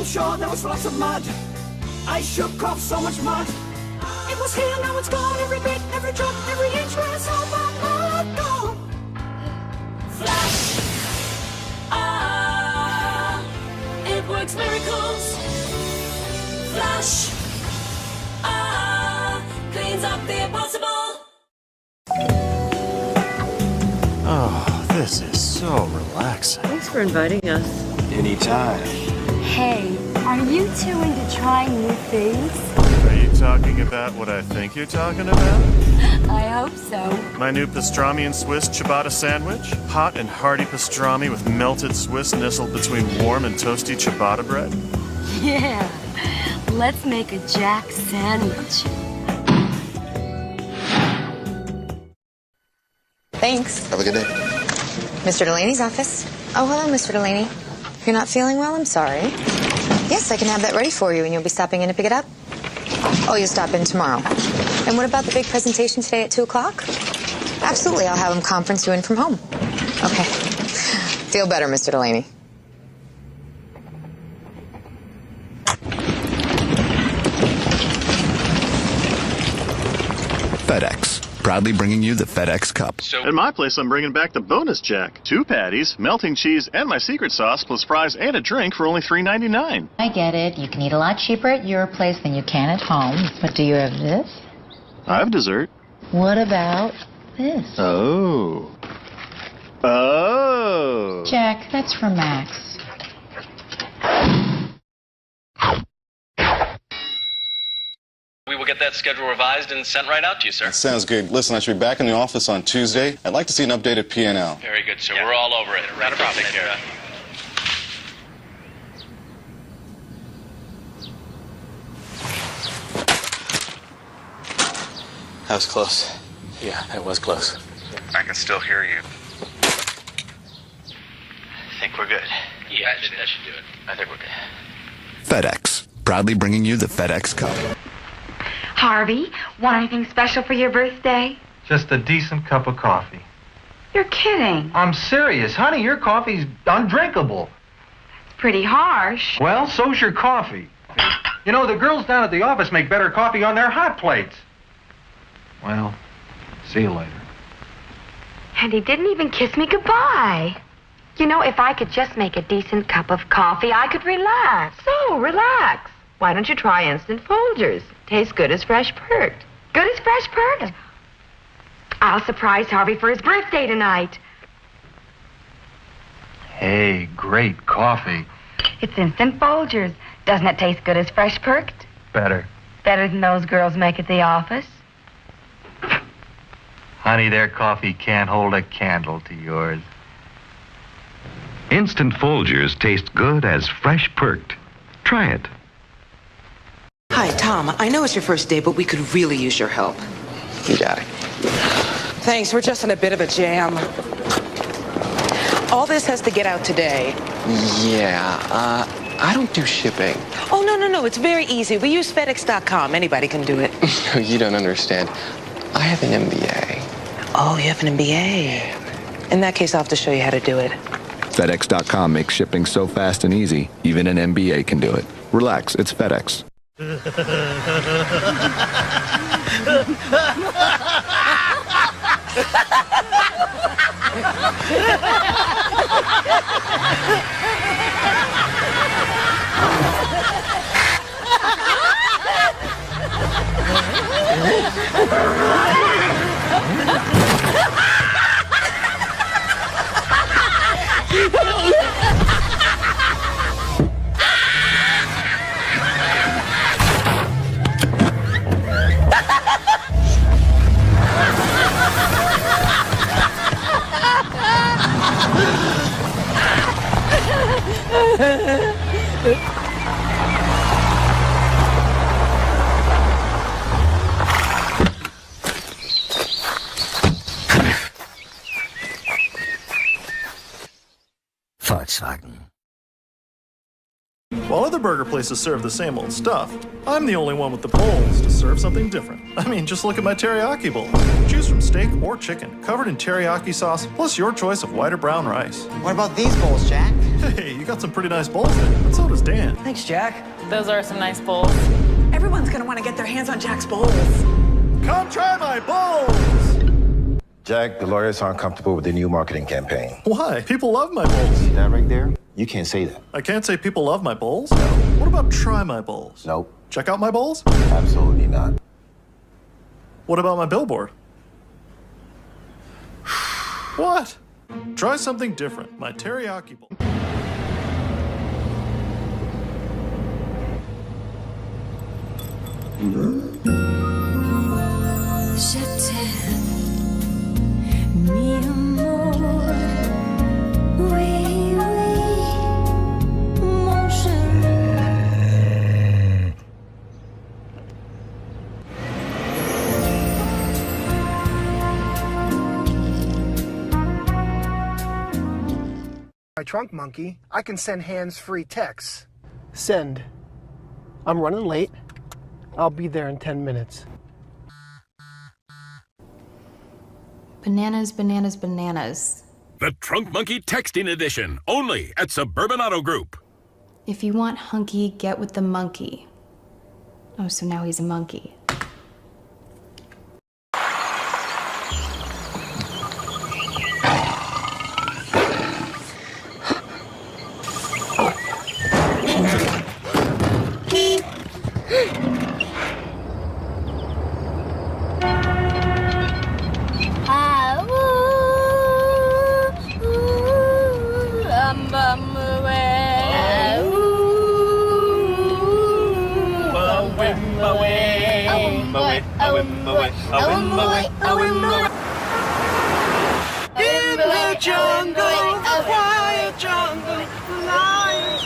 sure there was lots of mud. I shook off so much mud. It was here, now it's gone. Every bit, every drop, every inch where I saw my mud go. Flash. Ah, it works miracles. Flash. Ah, cleans up the impossible. Oh, this is so relaxing. Thanks for inviting us. Anytime. Hey, are you two into trying new things? Are you talking about what I think you're talking about? I hope so. My new pastrami and Swiss ciabatta sandwich? Hot and hearty pastrami with melted Swiss nestled between warm and toasty ciabatta bread? Yeah, let's make a Jack sandwich. Thanks. Have a good day. Mr. Delaney's office. Oh, hello, Mr. Delaney. If you're not feeling well, I'm sorry. Yes, I can have that ready for you, and you'll be stopping in to pick it up? Oh, you'll stop in tomorrow. And what about the big presentation today at 2 o'clock? Absolutely, I'll have him conference you in from home. Okay. Feel better, Mr. Delaney. FedEx, proudly bringing you the FedEx Cup. At my place, I'm bringing back the bonus jack. 2 patties, melting cheese, and my secret sauce, plus fries and a drink for only $3.99. I get it. You can eat a lot cheaper at your place than you can at home. But do you have this? I have dessert. What about this? Oh. Oh. Jack, that's for Max. We will get that schedule revised and sent right out to you, sir. Sounds good. Listen, I should be back in the office on Tuesday. I'd like to see an updated P&L. Very good, sir. We're all over it. Not a problem. Take care. That was close. Yeah, it was close. I can still hear you. I think we're good. Yeah, that should do it. I think we're good. FedEx, proudly bringing you the FedEx Cup. Harvey, want anything special for your birthday? Just a decent cup of coffee. You're kidding. I'm serious. Honey, your coffee's undrinkable. It's pretty harsh. Well, so's your coffee. You know, the girls down at the office make better coffee on their hot plates. Well, see you later. And he didn't even kiss me goodbye. You know, if I could just make a decent cup of coffee, I could relax. So, relax. Why don't you try Instant Folgers? Tastes good as fresh perked. Good as fresh perked? I'll surprise Harvey for his birthday tonight. Hey, great coffee. It's Instant Folgers. Doesn't it taste good as fresh perked? Better. Better than those girls make at the office? Honey, their coffee can't hold a candle to yours. Instant Folgers taste good as fresh perked. Try it. Hi, Tom. I know it's your first day, but we could really use your help. You got it. Thanks. We're just in a bit of a jam. All this has to get out today. Yeah, I don't do shipping. Oh, no. It's very easy. We use FedEx.com. Anybody can do it. You don't understand. I have an MBA. Oh, you have an MBA. In that case, I'll have to show you how to do it. FedEx.com makes shipping so fast and easy, even an MBA can do it. Relax, it's FedEx. While other burger places serve the same old stuff, I'm the only one with the balls to serve something different. I mean, just look at my teriyaki bowls. Choose from steak or chicken, covered in teriyaki sauce, plus your choice of white or brown rice. What about these bowls, Jack? Hey, you got some pretty nice bowls there, but so does Dan. Thanks, Jack. Those are some nice bowls. Everyone's gonna want to get their hands on Jack's bowls. Come try my bowls! Jack, the lawyers aren't comfortable with the new marketing campaign. Why? People love my bowls. See that right there? You can't say that. I can't say people love my bowls? No. What about try my bowls? Nope. Check out my bowls? Absolutely not. What about my billboard? What? Try something different. My teriyaki bowl. Je t'aime, mi amour. Oui, oui, mon chéri. My trunk monkey, I can send hands-free texts. Send. I'm running late. I'll be there in 10 minutes. Bananas, bananas, bananas. The Trunk Monkey Texting Edition, only at Suburban Auto Group. If you want hunky, get with the monkey. Oh, so now he's a monkey. In the jungle, the quiet jungle, lions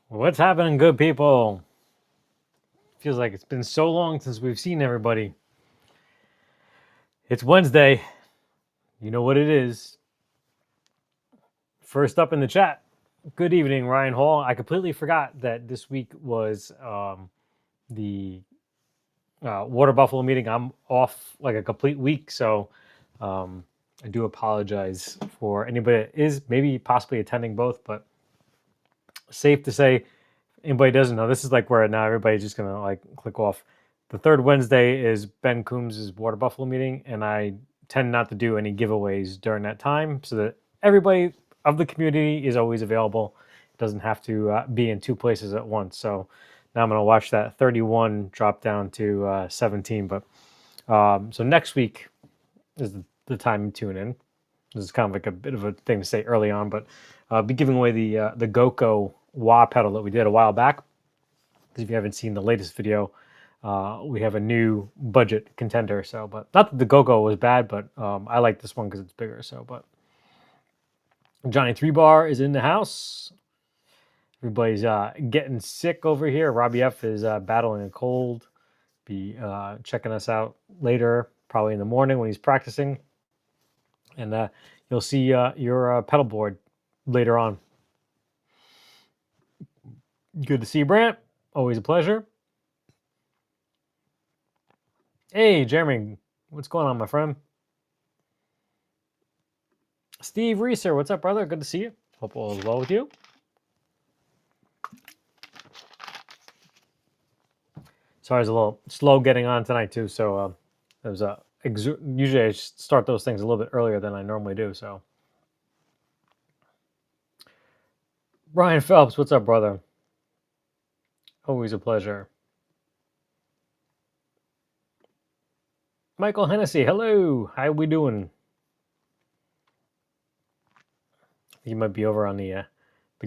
What's happening, good people? Feels like it's been so long since we've seen everybody. It's Wednesday. You know what it is. First up in the chat. Good evening, Ryan Hall. I completely forgot that this week was the Water Buffalo meeting. I'm off like a complete week, so I do apologize for anybody that is maybe possibly attending both, but safe to say, anybody doesn't know, this is like where now everybody's just gonna like click off. The third Wednesday is Ben Coombs' Water Buffalo meeting, and I tend not to do any giveaways during that time so that everybody of the community is always available. It doesn't have to be in two places at once. So now I'm going to watch that 31 drop down to 17. But so next week is the time to tune in. This is kind of like a bit of a thing to say early on, but I'll be giving away the GoCo wah pedal that we did a while back. Because if you haven't seen the latest video, we have a new budget contender. So, but not that the GoGo was bad, but I like this one because it's bigger. So, but Johnny 3 Bar is in the house. Everybody's getting sick over here. Robbie F is battling a cold. Be checking us out later, probably in the morning when he's practicing. And you'll see your pedal board later on. Good to see you, Brant. Always a pleasure. Hey, Jeremy. What's going on, my friend? Steve Reeser, what's up, brother? Good to see you. Hope all is well with you. Sorry, I was a little slow getting on tonight, too. So it was usually I start those things a little bit earlier than I normally do. So, Brian Phelps, what's up, brother? Always a pleasure. Michael Hennessy, hello. How we doing? You might be over on the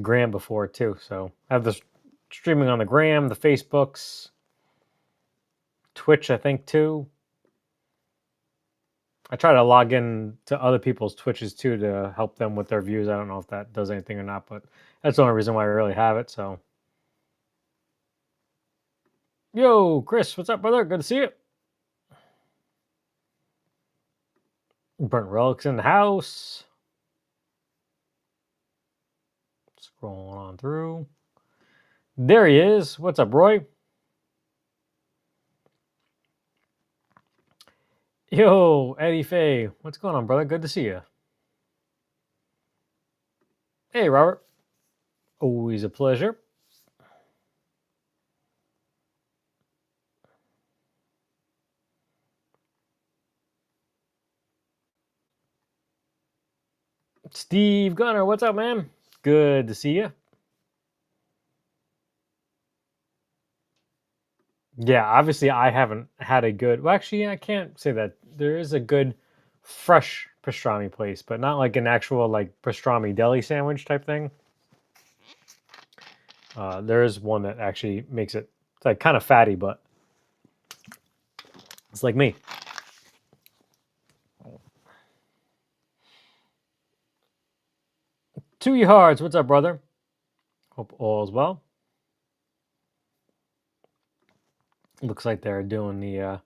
Gram before too. So I have this streaming on the Gram, the Facebooks, Twitch, I think too. I try to log in to other people's Twitches too to help them with their views. I don't know if that does anything or not, but that's the only reason why I really have it. So, yo, Chris, what's up, brother? Good to see you. Burnt Relics in the house. Scrolling on through. There he is. What's up, Roy? Yo, Eddie Faye. What's going on, brother? Good to see you. Hey, Robert. Always a pleasure. Steve Gunner, what's up, man? Good to see you. Yeah, obviously I haven't had a good... Well, actually, I can't say that. There is a good fresh pastrami place, but not like an actual like pastrami deli sandwich type thing. There is one that actually makes it... It's like kind of fatty, but it's like me. Two Yards, what's up, brother? Hope all is well. Looks like they're doing the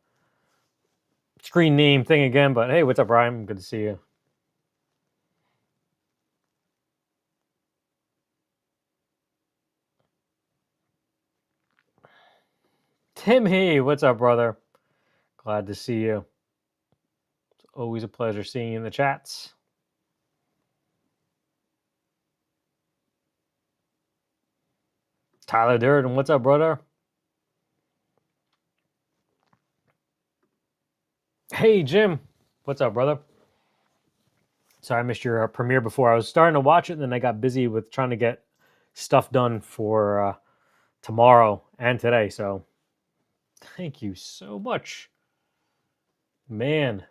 screen name thing again, but hey, what's up, Brian? Good to see you. Tim He, what's up, brother? Glad to see you. It's always a pleasure seeing you in the chats. Tyler Durden, what's up, brother? Hey, Jim. What's up, brother? Sorry, I missed your premiere before. I was starting to watch it, and then I got busy with trying to get stuff done for tomorrow and today. So thank you so much. Man.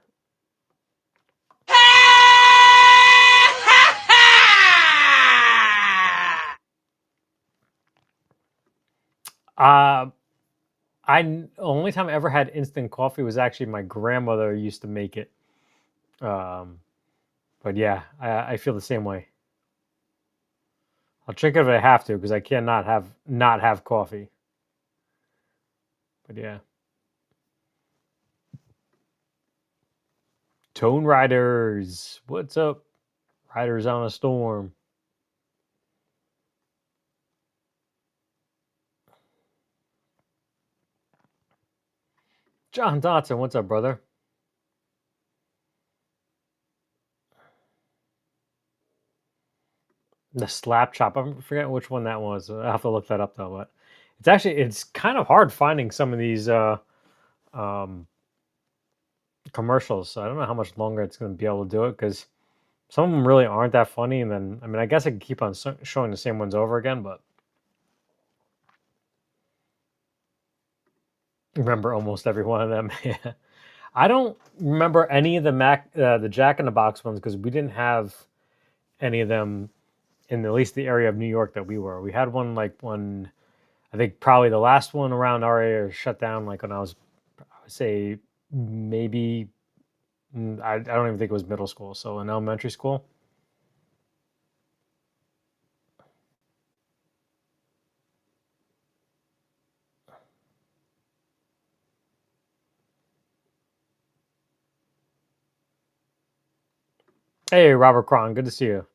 Only time I ever had instant coffee was actually my grandmother used to make it. But yeah, I feel the same way. I'll drink it if I have to because I cannot not have coffee. But yeah. Tone Riders, what's up? Riders on a Storm. John Dotson, what's up, brother? The slap chop. I'm forgetting which one that was. I'll have to look that up though. But it's kind of hard finding some of these um, commercials. So I don't know how much longer it's going to be able to do it because some of them really aren't that funny. And then I mean, I guess I could keep on showing the same ones over again, but remember almost every one of them. Yeah. I don't remember any of the Jack in the Box ones because we didn't have any of them in at least the area of New York that we were. We had one like one, I think probably the last one around our area shut down like when I would say maybe, I don't even think it was middle school, so in elementary school. Hey, Robert Cron, good to see you.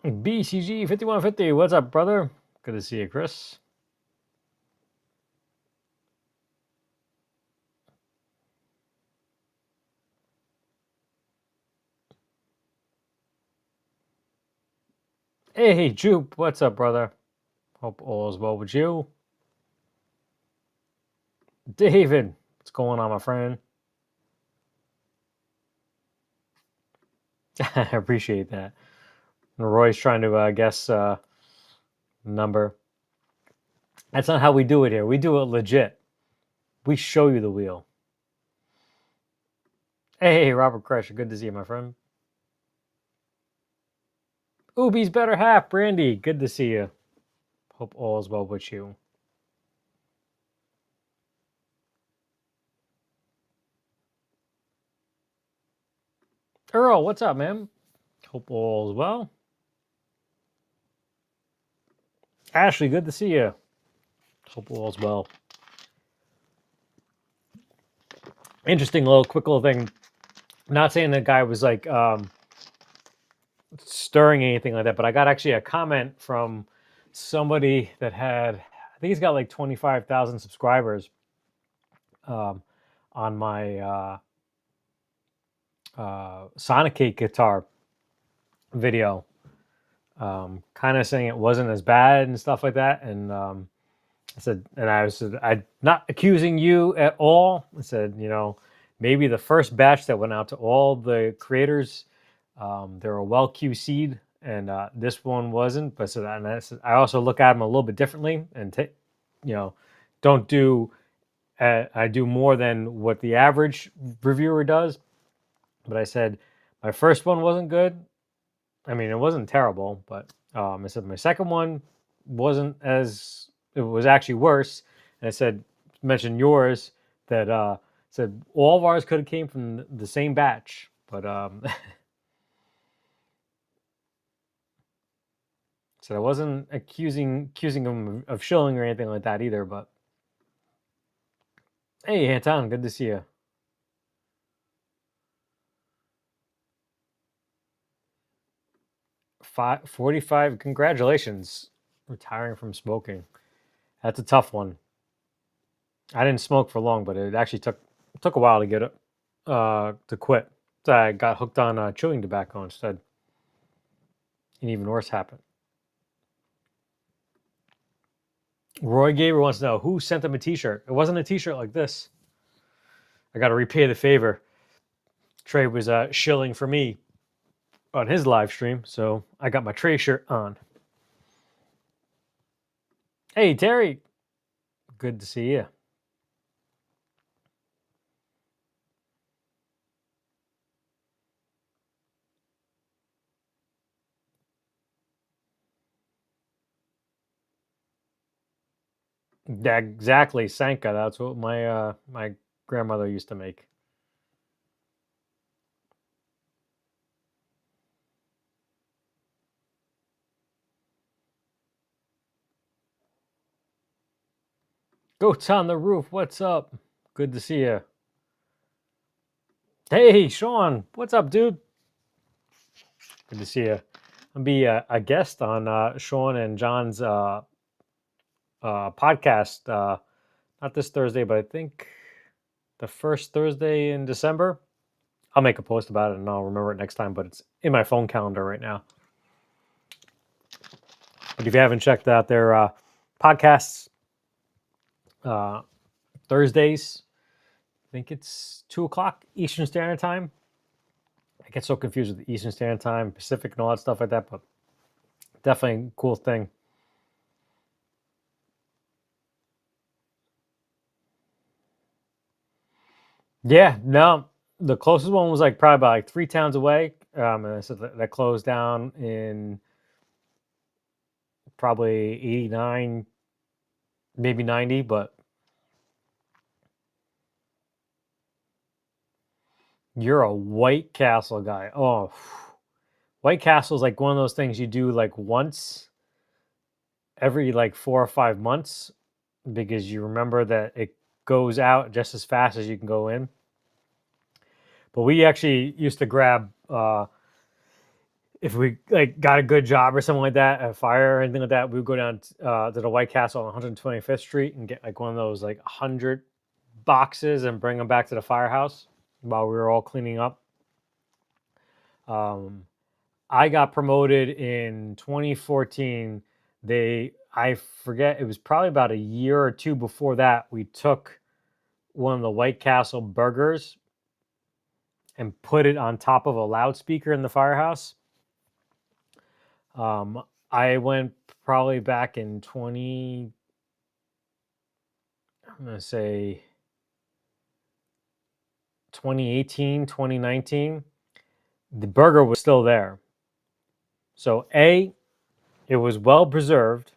BCG 5150, what's up, brother? Good to see you, Chris. Hey, Jupe, what's up, brother? Hope all is well with you. David, what's going on, my friend? I appreciate that. Roy's trying to guess number. That's not how we do it here. We do it legit. We show you the wheel. Hey, Robert Crusher, good to see you, my friend. Ubi's better half, Brandy, good to see you. Hope all is well with you. Earl, what's up, man? Hope all is well. Ashley, good to see you. Hope all is well. Interesting quick little thing. I'm not saying the guy was like stirring anything like that, but I got actually a comment from somebody that had, I think he's got like 25,000 subscribers on my Sonic Cake guitar video, kind of saying it wasn't as bad and stuff like that. And I said, I'm not accusing you at all. I said, maybe the first batch that went out to all the creators, they were well QC'd, and this one wasn't. But I also look at them a little bit differently, and don't do. I do more than what the average reviewer does. But I said my first one wasn't good. I mean, it wasn't terrible, but I said my second one wasn't as. It was actually worse. And I said, mentioned yours that said all of ours could have came from the same batch, but so I wasn't accusing them of shilling or anything like that either. But hey, Anton, good to see you. 45. Congratulations, retiring from smoking. That's a tough one. I didn't smoke for long, but it actually took a while to get it to quit. So I got hooked on chewing tobacco instead. And even worse happened. Roy Gaber wants to know who sent him a T-shirt. It wasn't a T-shirt like this. I got to repay the favor. Trey was shilling for me on his live stream, so I got my Trey shirt on. Hey, Terry. Good to see you. Yeah, exactly, Sanka. That's what my grandmother used to make. Goats on the roof. What's up? Good to see you. Hey, Sean. What's up, dude? Good to see you. I'll be a guest on Sean and John's podcast. Not this Thursday, but I think the first Thursday in December. I'll make a post about it and I'll remember it next time, but it's in my phone calendar right now. But if you haven't checked out their podcasts, Thursdays, I think it's 2 o'clock Eastern Standard Time. I get so confused with the Eastern Standard Time, Pacific, and all that stuff like that, but definitely a cool thing. Yeah, no, the closest one was like probably about like 3 towns away. And I said that closed down in probably 89, maybe 90, but you're a White Castle guy. Oh, White Castle is like one of those things you do like once every like 4 or 5 months because you remember that it goes out just as fast as you can go in. But we actually used to grab if we like got a good job or something like that, a fire or anything like that, we would go down to the White Castle on 125th Street and get like one of those like 100 boxes and bring them back to the firehouse while we were all cleaning up. I got promoted in 2014. I forget, it was probably about a year or two before that. We took one of the White Castle burgers and put it on top of a loudspeaker in the firehouse. I went probably back in I'm going to say 2018, 2019. The burger was still there. So A, it was well preserved.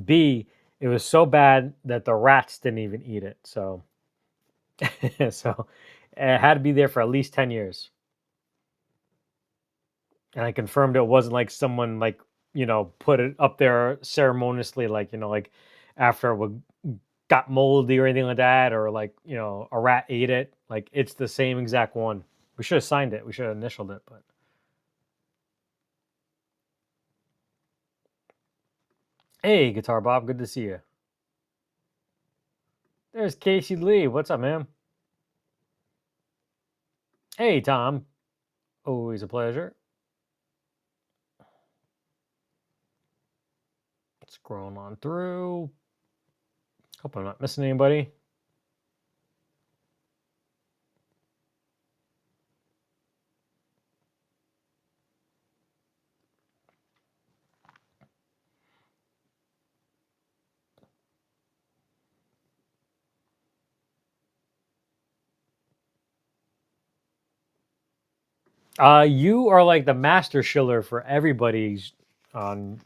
B, it was so bad that the rats didn't even eat it. So, so it had to be there for at least 10 years. And I confirmed it wasn't like someone like, put it up there ceremoniously, like, like after it got moldy or anything like that, or like, a rat ate it. Like it's the same exact one. We should have signed it. We should have initialed it, but. Hey, Guitar Bob, good to see you. There's Casey Lee. What's up, man? Hey, Tom. Always a pleasure. Scrolling on through. Hope I'm not missing anybody. You are like the master shiller for everybody.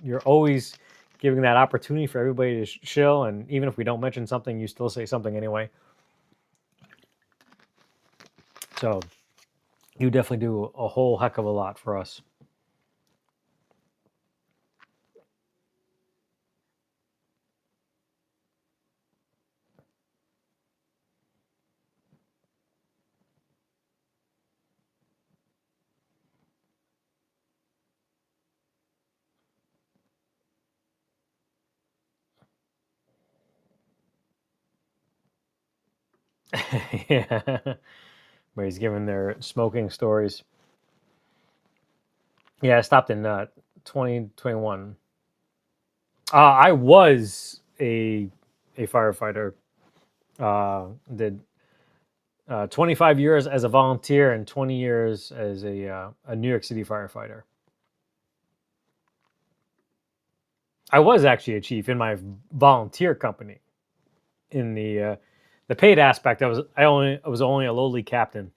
You're always giving that opportunity for everybody to shill, and even if we don't mention something, you still say something anyway. So you definitely do a whole heck of a lot for us. Yeah. Everybody's giving their smoking stories. Yeah, I stopped in 2021. I was a firefighter. Did 25 years as a volunteer and 20 years as a New York City firefighter. I was actually a chief in my volunteer company. In the paid aspect, I was only a lowly captain.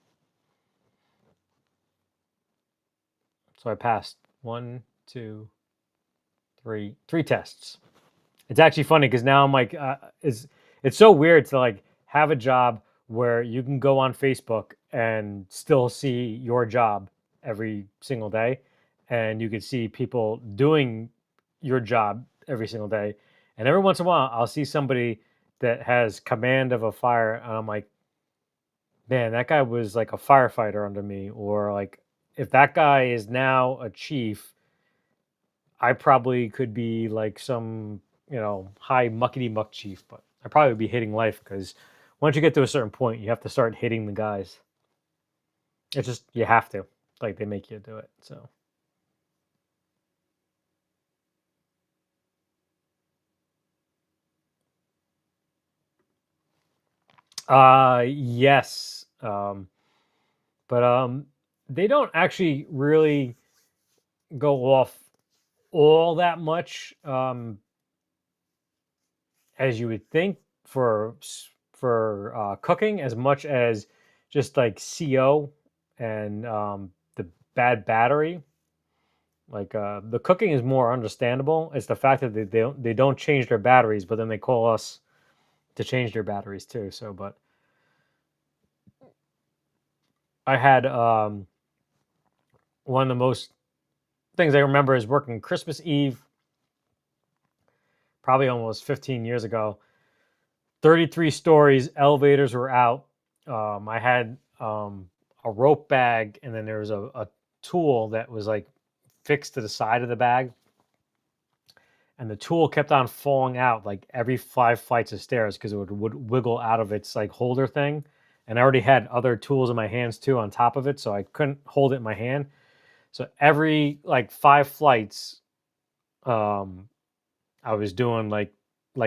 So I passed 1, 2, 3 tests. It's actually funny because now I'm like, it's so weird to like have a job where you can go on Facebook and still see your job every single day, and you can see people doing your job every single day. And every once in a while, I'll see somebody that has command of a fire, and I'm like, man, that guy was like a firefighter under me, or like if that guy is now a chief, I probably could be like some, high muckety muck chief, but I probably would be hating life because once you get to a certain point, you have to start hitting the guys. It's just you have to. Like they make you do it. So. Yes. But they don't actually really go off all that much as you would think for cooking, as much as just like CO and the bad battery. Like the cooking is more understandable. It's the fact that they don't change their batteries, but then they call us to change their batteries too. So, but I had one of the most things I remember is working Christmas Eve, probably almost 15 years ago. 33 stories, elevators were out. I had a rope bag, and then there was a tool that was like fixed to the side of the bag. And the tool kept on falling out like every 5 flights of stairs because it would wiggle out of its like holder thing. And I already had other tools in my hands too on top of it, so I couldn't hold it in my hand. So every like 5 flights, I was doing like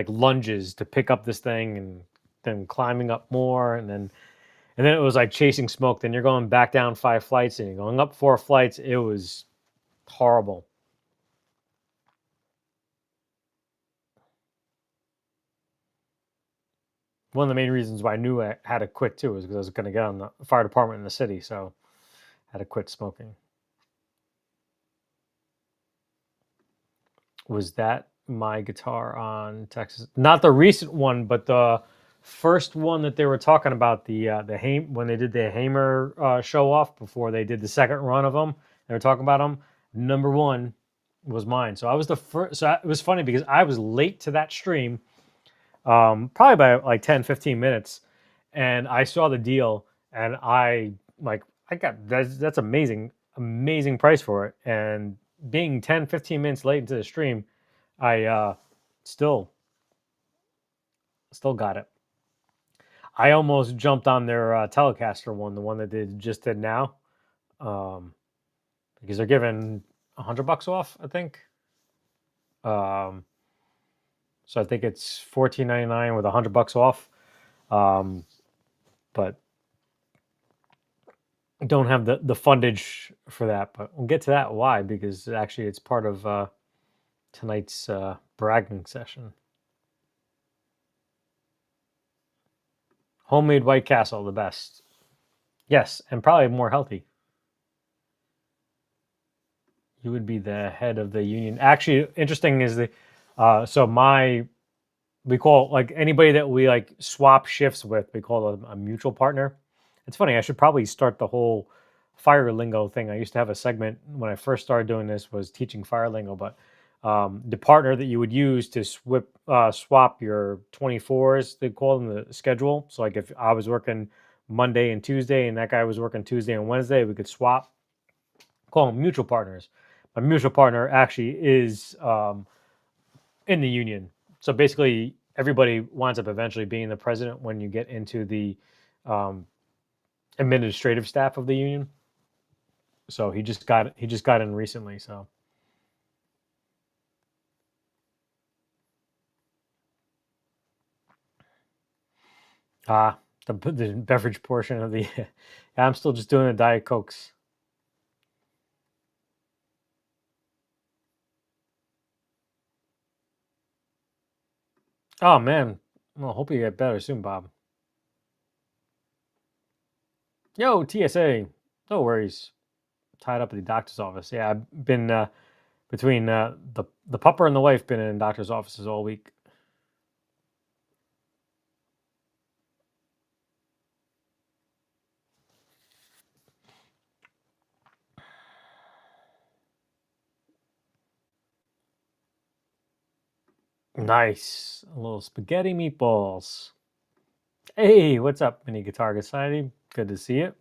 lunges to pick up this thing and then climbing up more and then it was like chasing smoke. Then you're going back down 5 flights and you're going up 4 flights. It was horrible. One of the main reasons why I knew I had to quit too was because I was going to get on the fire department in the city, so I had to quit smoking. Was that my guitar on Texas? Not the recent one, but the first one that they were talking about, the when they did the Hamer show off before they did the second run of them. They were talking about them. Number one was mine. So I was the first. So it was funny because I was late to that stream, probably by like 10, 15 minutes, and I saw the deal, and I got that's amazing, amazing price for it, and being 10, 15 minutes late into the stream, I still got it. I almost jumped on their Telecaster one, the one that they just did now, because they're giving $100 off, I think. So I think it's $14.99 with $100 off. But don't have the fundage for that. But we'll get to that. Why? Because actually it's part of tonight's bragging session. Homemade White Castle, the best. Yes, and probably more healthy. You would be the head of the union. Actually, interesting is we call like anybody that we like swap shifts with, we call them a mutual partner. It's funny, I should probably start the whole fire lingo thing. I used to have a segment when I first started doing this was teaching fire lingo, but the partner that you would use to swap your 24s, they call them the schedule. So like if I was working Monday and Tuesday and that guy was working Tuesday and Wednesday, we could swap. Call them mutual partners. My mutual partner actually is in the union. So basically, everybody winds up eventually being the president when you get into the administrative staff of the union. So he just got in recently. So the beverage portion of the yeah, I'm still just doing the Diet Cokes. Oh man, well, hope you get better soon, Bob. Yo, TSA, no worries. Tied up at the doctor's office. Yeah, I've been between the pupper and the wife been in doctor's offices all week. Nice. A little spaghetti meatballs. Hey, what's up, Mini Guitar Society? Good to see you.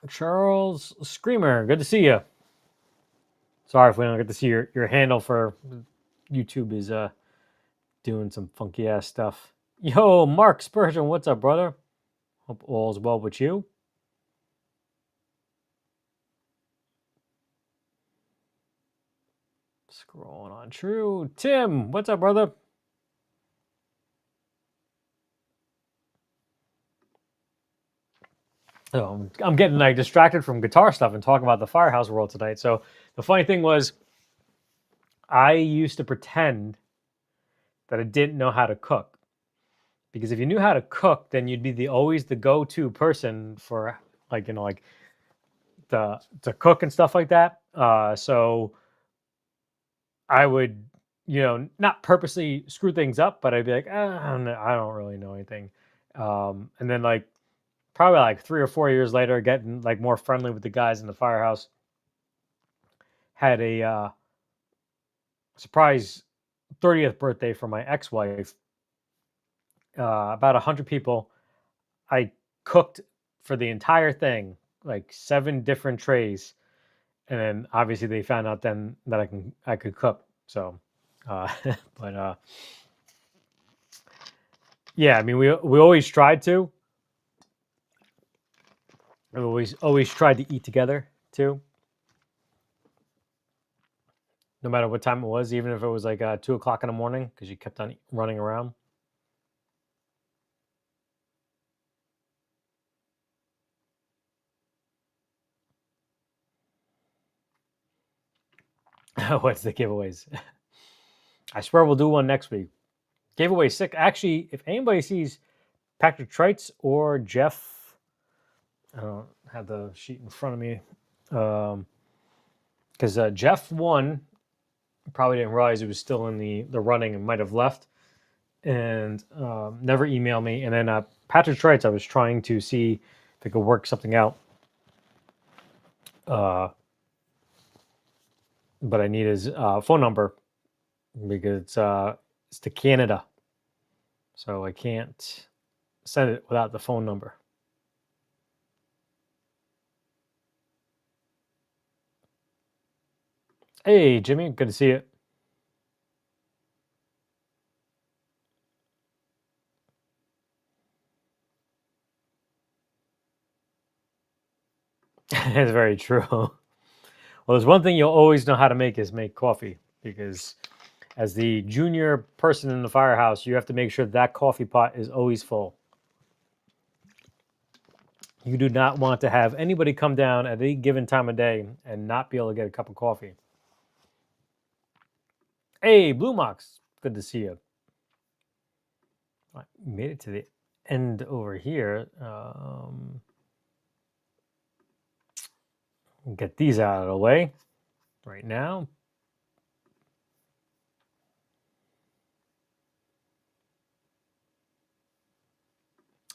Charles Screamer, good to see you. Sorry if we don't get to see your handle for YouTube is doing some funky ass stuff. Yo, Mark Spurgeon, what's up, brother? Hope all's well with you. Scrolling on True. Tim, what's up, brother? Oh, I'm getting like distracted from guitar stuff and talking about the Firehouse world tonight. So the funny thing was, I used to pretend that I didn't know how to cook, because if you knew how to cook, then you'd be always the go-to person for like to cook and stuff like that. So I would not purposely screw things up, but I'd be like, I don't really know anything. And then like probably like 3 or 4 years later, getting like more friendly with the guys in the Firehouse, had a surprise 30th birthday for my ex-wife. About 100 people. I cooked for the entire thing, like 7 different trays, and then obviously they found out then that I could cook. So, but yeah, I mean we always tried to. We always tried to eat together too. No matter what time it was, even if it was like 2 o'clock in the morning, because you kept on running around. What's the giveaways? I swear we'll do one next week. Giveaway 6. Actually, if anybody sees Patrick Treitz or Jeff, I don't have the sheet in front of me, because Jeff won. Probably didn't realize he was still in the running and might have left, and never emailed me. And then Patrick Treitz, I was trying to see if I could work something out. But I need his phone number because it's to Canada, so I can't send it without the phone number. Hey, Jimmy, good to see you. It's very true. Well, there's one thing you'll always know how to make is make coffee, because as the junior person in the Firehouse, you have to make sure that coffee pot is always full. You do not want to have anybody come down at any given time of day and not be able to get a cup of coffee. Hey, Blue Mox, good to see you. I made it to the end over here. Get these out of the way right now.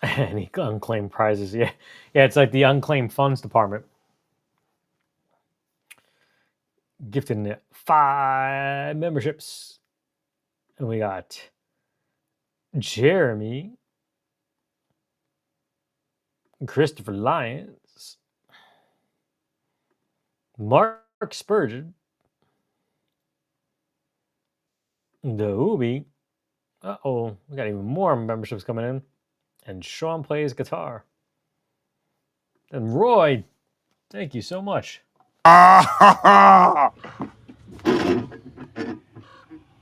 Any unclaimed prizes? Yeah, it's like the unclaimed funds department. Gifting 5 memberships, and we got Jeremy, Christopher Lyons, Mark Spurgeon, the Ubi. Uh-oh, we got even more memberships coming in. And Sean plays guitar. And Roy, thank you so much. Oh,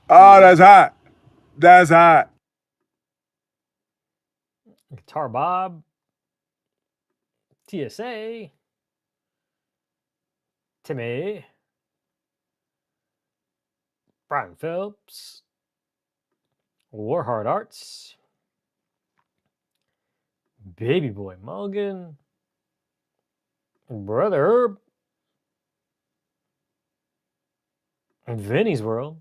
that's hot. That's hot. Guitar Bob, TSA, Timmy, Brian Phelps, Warhard Arts, Baby Boy Mulligan, Brother Herb, Vinny's World,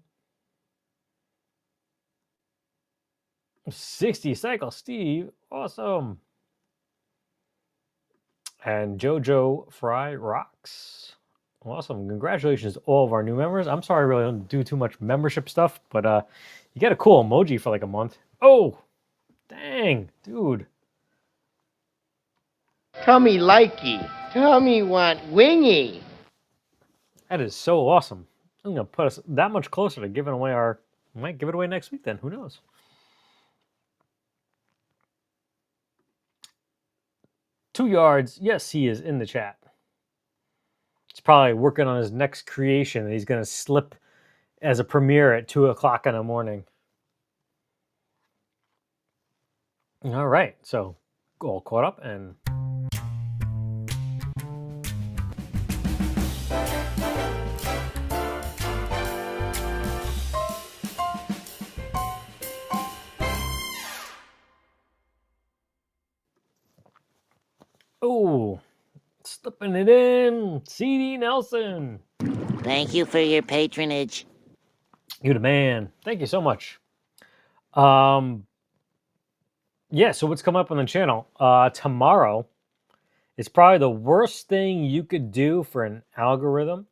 60 Cycle Steve, awesome, and JoJo Fry Rocks. Awesome. Congratulations to all of our new members. I'm sorry I really don't do too much membership stuff, but you get a cool emoji for like a month. Oh, dang, dude. Tummy likey. Tummy want wingy. That is so awesome. I'm going to put us that much closer to giving away our We might give it away next week then. Who knows? Two yards. Yes, he is in the chat. He's probably working on his next creation that he's going to slip as a premiere at 2 o'clock in the morning. All right. So all caught up and... Oh, slipping it in. CD Nelson. Thank you for your patronage. You the man. Thank you so much. Yeah, so what's coming up on the channel? Tomorrow is probably the worst thing you could do for an algorithm.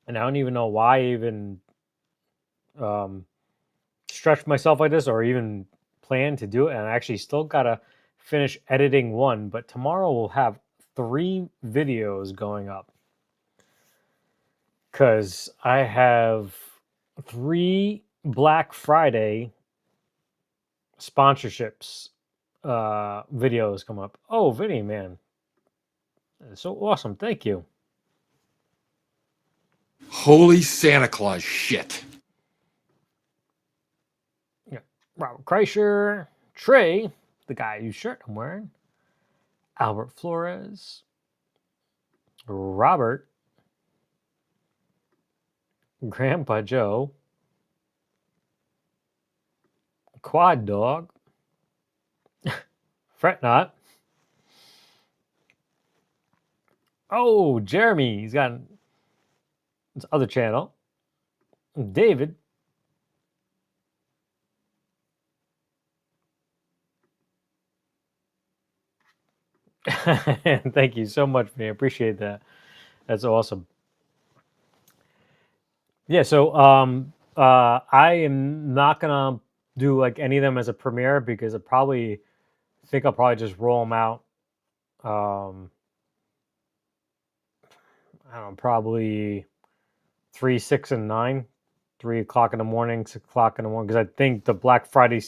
And I don't even know why I even stretch myself like this or even plan to do it. And I actually still got to finish editing one. But tomorrow we'll have 3 videos going up. Because I have 3 Black Friday sponsorships videos come up. Oh, Vinny, man. That's so awesome. Thank you. Holy Santa Claus shit. Yeah. Robert Kreischer, Trey, the guy whose shirt I'm wearing, Albert Flores, Robert, Grandpa Joe, Quad Dog, Fret Not. Oh, Jeremy, he's got his other channel. David. Thank you so much, man. I appreciate that. That's awesome. Yeah, so I am not gonna do like any of them as a premiere because I think I'll probably just roll them out. I don't know, probably 3, 6, and 9, 3 o'clock in the morning, 6 o'clock in the morning, because I think the Black Friday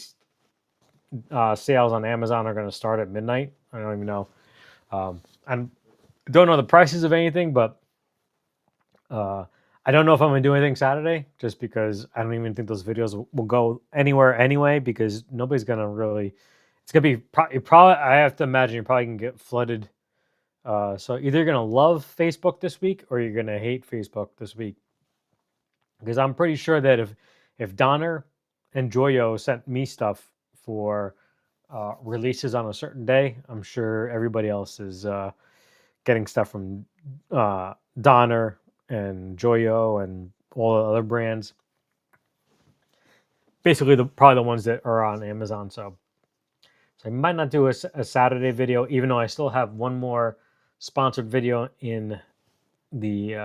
sales on Amazon are going to start at midnight. I don't even know. I don't know the prices of anything, but I don't know if I'm going to do anything Saturday, just because I don't even think those videos will go anywhere anyway, because nobody's going to really. It's going to be probably. I have to imagine you're probably going to get flooded. So either you're going to love Facebook this week or you're going to hate Facebook this week. Because I'm pretty sure that if Donner and Joyo sent me stuff for releases on a certain day, I'm sure everybody else is getting stuff from Donner and Joyo and all the other brands. Basically, probably the ones that are on Amazon. So I might not do a Saturday video, even though I still have one more sponsored video in the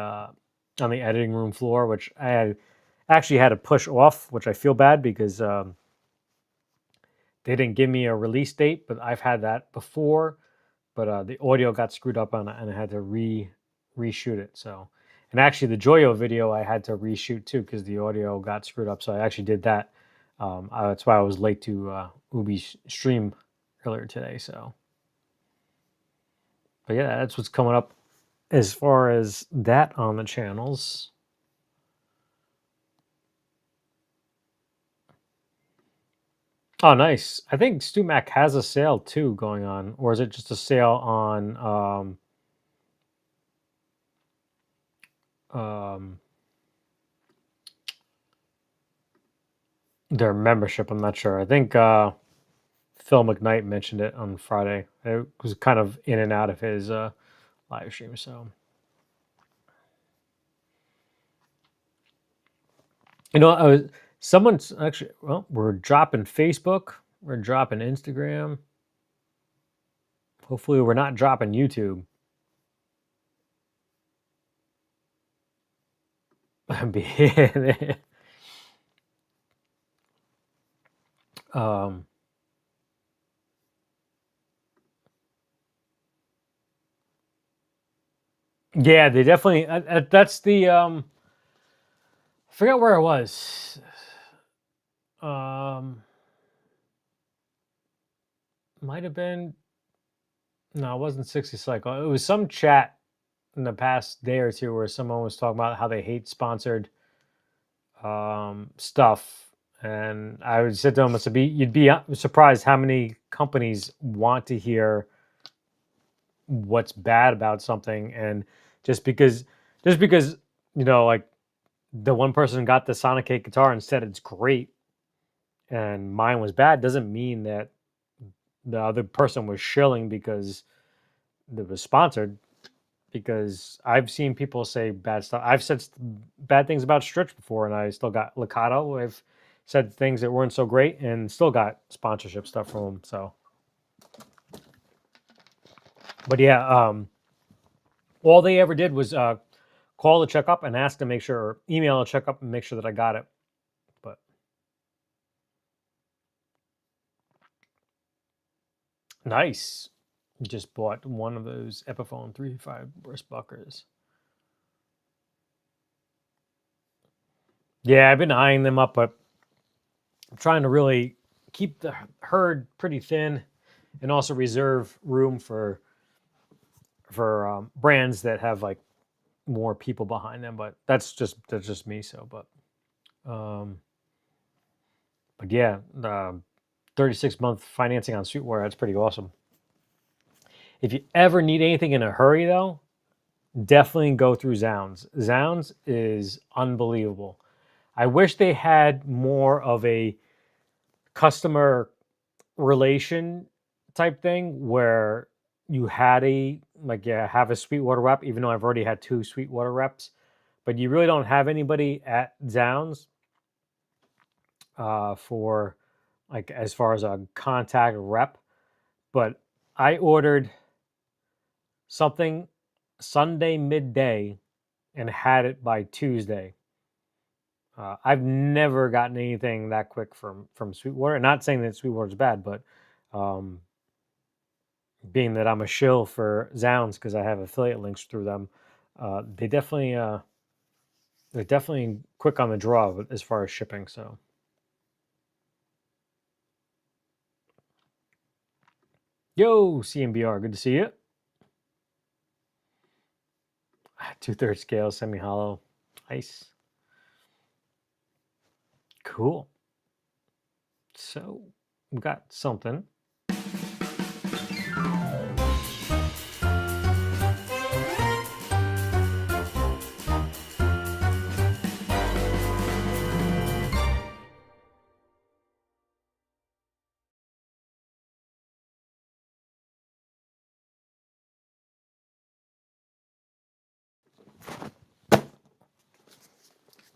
on the editing room floor, which I actually had to push off, which I feel bad because they didn't give me a release date, but I've had that before. But the audio got screwed up on it, and I had to reshoot it. So, and actually, the Joyo video I had to reshoot too because the audio got screwed up. So I actually did that. That's why I was late to Ubi's stream earlier today. So, but yeah, that's what's coming up as far as that on the channels. Oh, nice. I think StuMac has a sale too going on, or is it just a sale on their membership? I'm not sure. I think Phil McKnight mentioned it on Friday. It was kind of in and out of his live stream. So, someone's actually. Well, we're dropping Facebook. We're dropping Instagram. Hopefully, we're not dropping YouTube. Yeah, they definitely. That's the forgot where I was. Might have been. No, it wasn't 60 Cycle. It was some chat in the past day or two where someone was talking about how they hate sponsored stuff, and I would sit to them and you'd be surprised how many companies want to hear what's bad about something, and just because like the one person got the Sonic 8 guitar and said it's great, and mine was bad, doesn't mean that the other person was shilling because it was sponsored. Because I've seen people say bad stuff. I've said bad things about Stritch before, and I still got Liccato. I've said things that weren't so great, and still got sponsorship stuff from them. So, but yeah, all they ever did was call to check up and ask to make sure, or email to check up and make sure that I got it. But nice. Just bought one of those Epiphone 3.5 burst buckers. Yeah, I've been eyeing them up, but I'm trying to really keep the herd pretty thin and also reserve room for brands that have like more people behind them. But that's just me. So, but yeah, 36-month financing on Sweetwater, that's pretty awesome. If you ever need anything in a hurry, though, definitely go through Zounds. Zounds is unbelievable. I wish they had more of a customer relation type thing where you had have a Sweetwater rep, even though I've already had 2 Sweetwater reps, but you really don't have anybody at Zounds for like as far as a contact rep. But I ordered something Sunday midday and had it by Tuesday. I've never gotten anything that quick from Sweetwater. Not saying that Sweetwater's bad, but being that I'm a shill for Zounds because I have affiliate links through them, they're definitely quick on the draw as far as shipping. So, yo, CMBR, good to see you. 2/3 scale, semi-hollow, nice, cool. So we got something.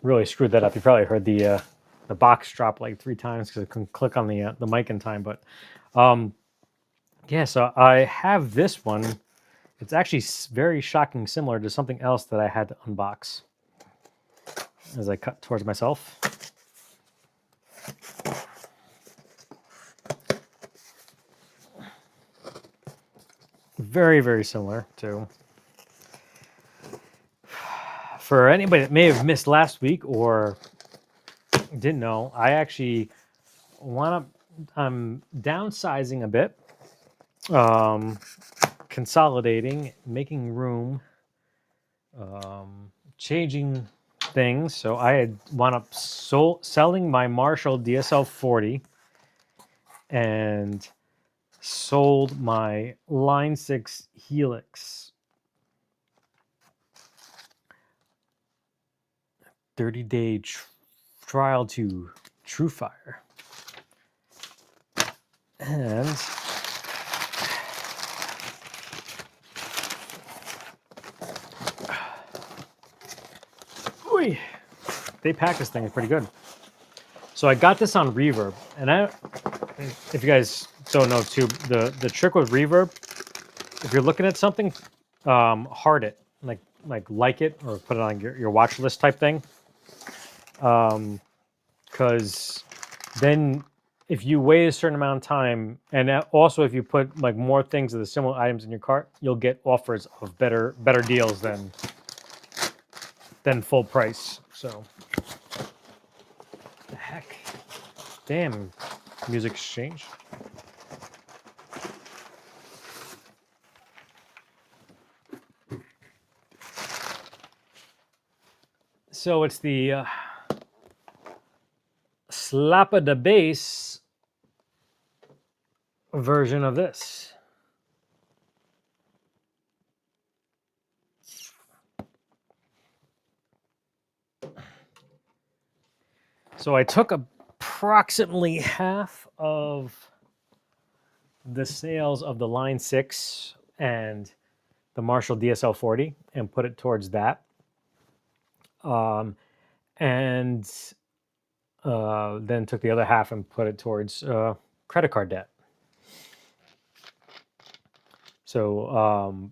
Really screwed that up. You probably heard the box drop like 3 times because I couldn't click on the mic in time. But yeah, so I have this one. It's actually very shocking, similar to something else that I had to unbox. As I cut towards myself. Very, very similar to. For anybody that may have missed last week or didn't know, I actually I'm downsizing a bit, consolidating, making room, changing things. So I had wound up selling my Marshall DSL 40 and sold my Line 6 Helix 30-day trial to TrueFire. And they pack this thing pretty good. So I got this on Reverb, and if you guys don't know too, the trick with Reverb, if you're looking at something, heart it, like it, or put it on your watch list type thing, because then if you wait a certain amount of time, and also if you put like more things of the similar items in your cart, you'll get offers of better deals than full price. So Damn, music exchange. So it's the slappa da bass version of this. So I took approximately half of the sales of the Line 6 and the Marshall DSL 40 and put it towards that. And then took the other half and put it towards credit card debt. So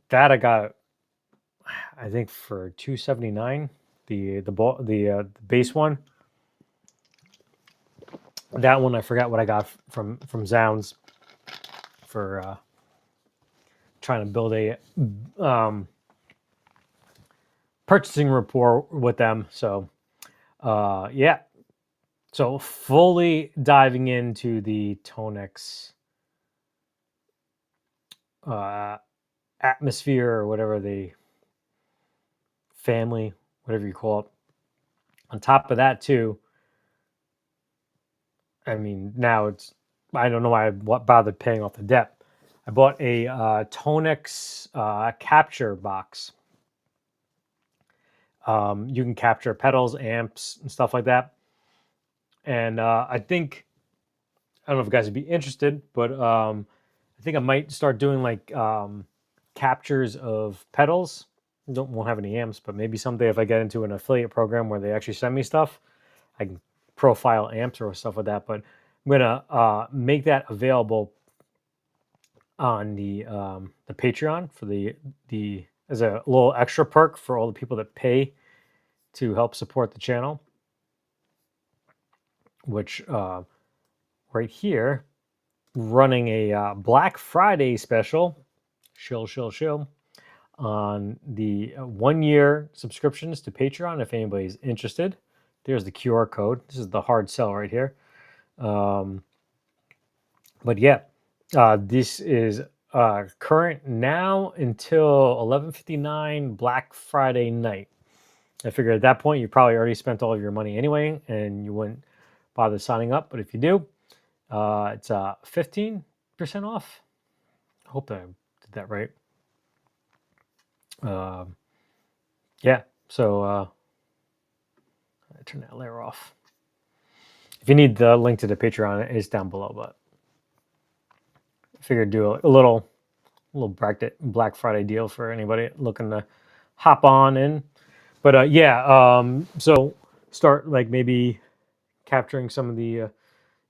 that I got, I think, for $279. The base one. That one I forgot what I got from Zounds for trying to build a purchasing rapport with them. So yeah. So fully diving into the Tonex atmosphere or whatever the family, whatever you call it. On top of that too, I mean, now it's, I don't know why I bothered paying off the debt. I bought a Tonex capture box. You can capture pedals, amps, and stuff like that. And I think, I don't know if you guys would be interested, but I think I might start doing like captures of pedals. Won't have any amps, but maybe someday if I get into an affiliate program where they actually send me stuff, I can profile amps or stuff like that. But I'm gonna make that available on the Patreon for the as a little extra perk for all the people that pay to help support the channel. Which right here, running a Black Friday special, shill, on the 1 year subscriptions to Patreon. If anybody's interested, there's the QR code. This is the hard sell right here. But yeah, this is current now until 11:59 Black Friday night. I figured at that point you probably already spent all of your money anyway, and you wouldn't bother signing up. But if you do, it's 15% off. I hope I did that right. Yeah, so I turn that layer off. If you need the link to the Patreon, it is down below. But I figured do a little Black Friday deal for anybody looking to hop on in. But yeah, so start like maybe capturing some of the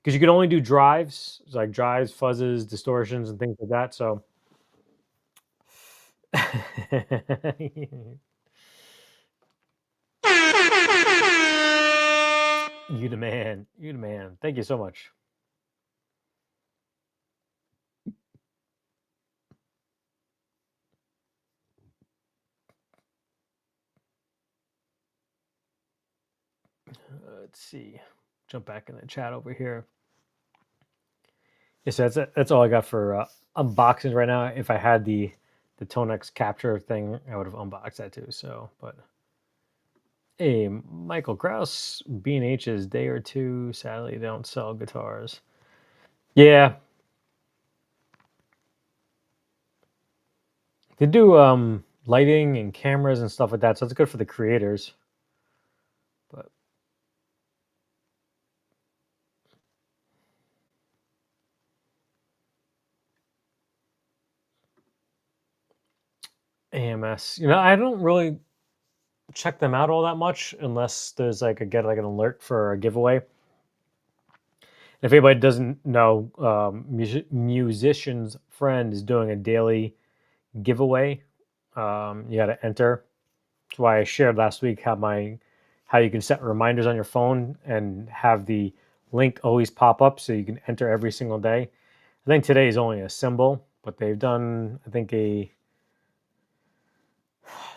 because you can only do drives, like drives, fuzzes, distortions, and things like that. So you the man. You the man. Thank you so much. Let's see. Jump back in the chat over here. Yes, that's all I got for unboxings right now. If I had the Tonex capture thing, I would have unboxed that too. So, but hey, Michael Kraus, B&H's day or two. Sadly, they don't sell guitars. Yeah, they do lighting and cameras and stuff like that, so it's good for the creators. But AMS, I don't really check them out all that much unless there's like an alert for a giveaway. If anybody doesn't know, Musician's Friend is doing a daily giveaway. You got to enter. That's why I shared last week how you can set reminders on your phone and have the link always pop up so you can enter every single day. I think today is only a symbol, but they've done, I think,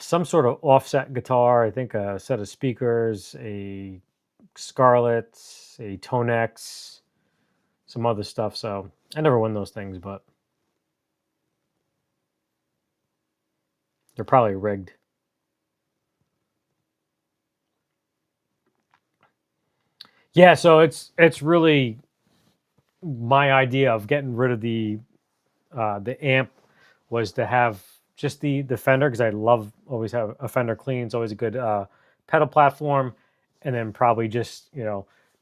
some sort of offset guitar. I think a set of speakers, Scarlet, a Tonex, some other stuff. So I never win those things, but they're probably rigged. Yeah, so it's really my idea of getting rid of the amp was to have just the Fender, because I love always have a Fender clean. It's always a good pedal platform, and then probably just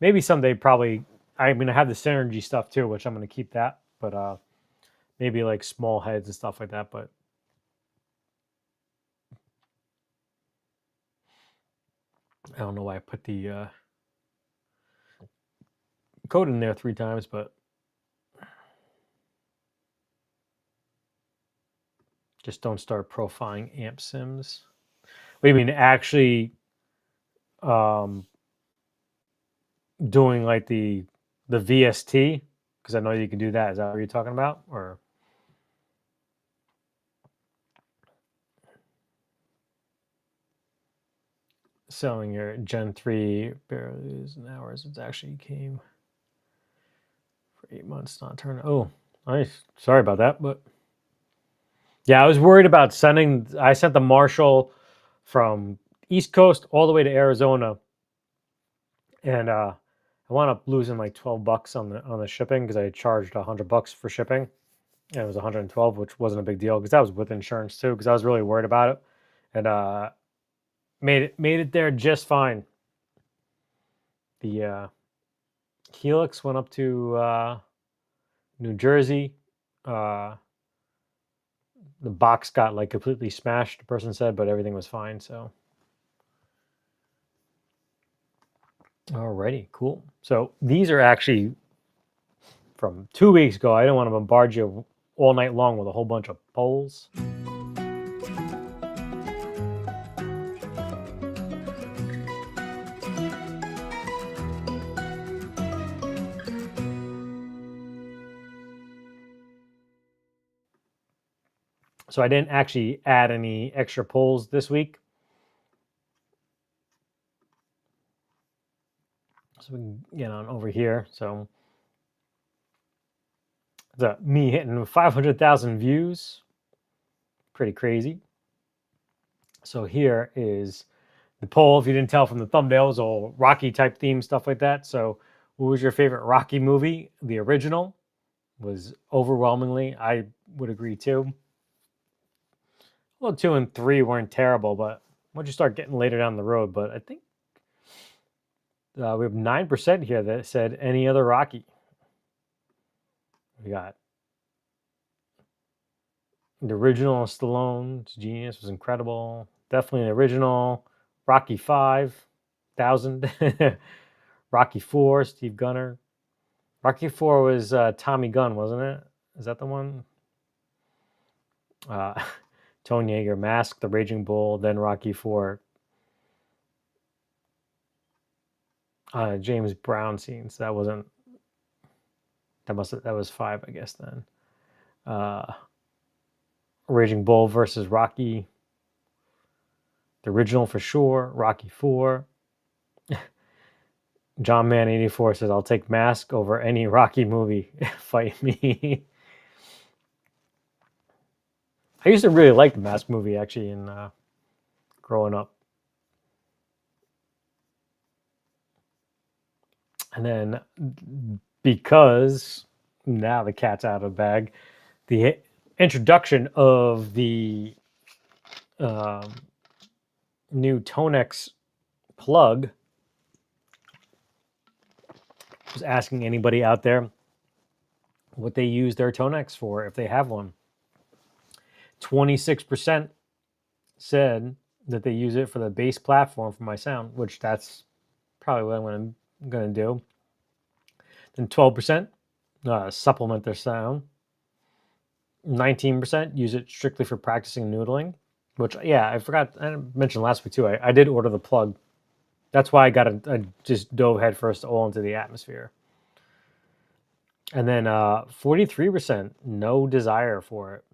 maybe someday probably I'm gonna have the Synergy stuff too, which I'm gonna keep that, but maybe like small heads and stuff like that. But I don't know why I put the code in there 3 times, but just don't start profiling amp sims. What do you mean, actually doing like the VST? Because I know you can do that. Is that what you're talking about? Or selling your Gen 3 barely in hours? It actually came for 8 months, not turn. Oh, nice. Sorry about that, but yeah, I was worried about sending. I sent the Marshall from East Coast all the way to Arizona, and I wound up losing like $12 on the shipping because I charged $100 for shipping, and it was 112, which wasn't a big deal because that was with insurance too. Because I was really worried about it, and made it there just fine. The Helix went up to New Jersey. The box got like completely smashed, the person said, but everything was fine. So, alrighty, cool. So these are actually from 2 weeks ago. I don't want to bombard you all night long with a whole bunch of polls. So I didn't actually add any extra polls this week. So we can get on over here. So me hitting 500,000 views. Pretty crazy. So here is the poll. If you didn't tell from the thumbnails, all Rocky type theme, stuff like that. So what was your favorite Rocky movie? The original was overwhelmingly, I would agree too. Well, 2 and 3 weren't terrible, but once you start getting later down the road, but I think we have 9% here that said any other Rocky. We got the original Stallone, genius, was incredible. Definitely the original. Rocky 5,000. Rocky 4, Steve Gunner. Rocky 4 was Tommy Gunn, wasn't it? Is that the one? Tony Yeager, Mask, The Raging Bull, then Rocky 4. James Brown scenes. That wasn't. That was 5, I guess. Then, Raging Bull versus Rocky. The original for sure. Rocky 4. John Man 84 says, "I'll take Mask over any Rocky movie. Fight me." I used to really like the Mask movie actually in growing up. And then because now the cat's out of the bag, the introduction of the new Tonex plug, was asking anybody out there what they use their Tonex for if they have one. 26% said that they use it for the bass platform for my sound, which that's probably what I'm going to do. Then 12% supplement their sound. 19% use it strictly for practicing noodling, which, yeah, I forgot. I mentioned last week too. I did order the plug. That's why I just dove headfirst all into the atmosphere. And then 43% no desire for it.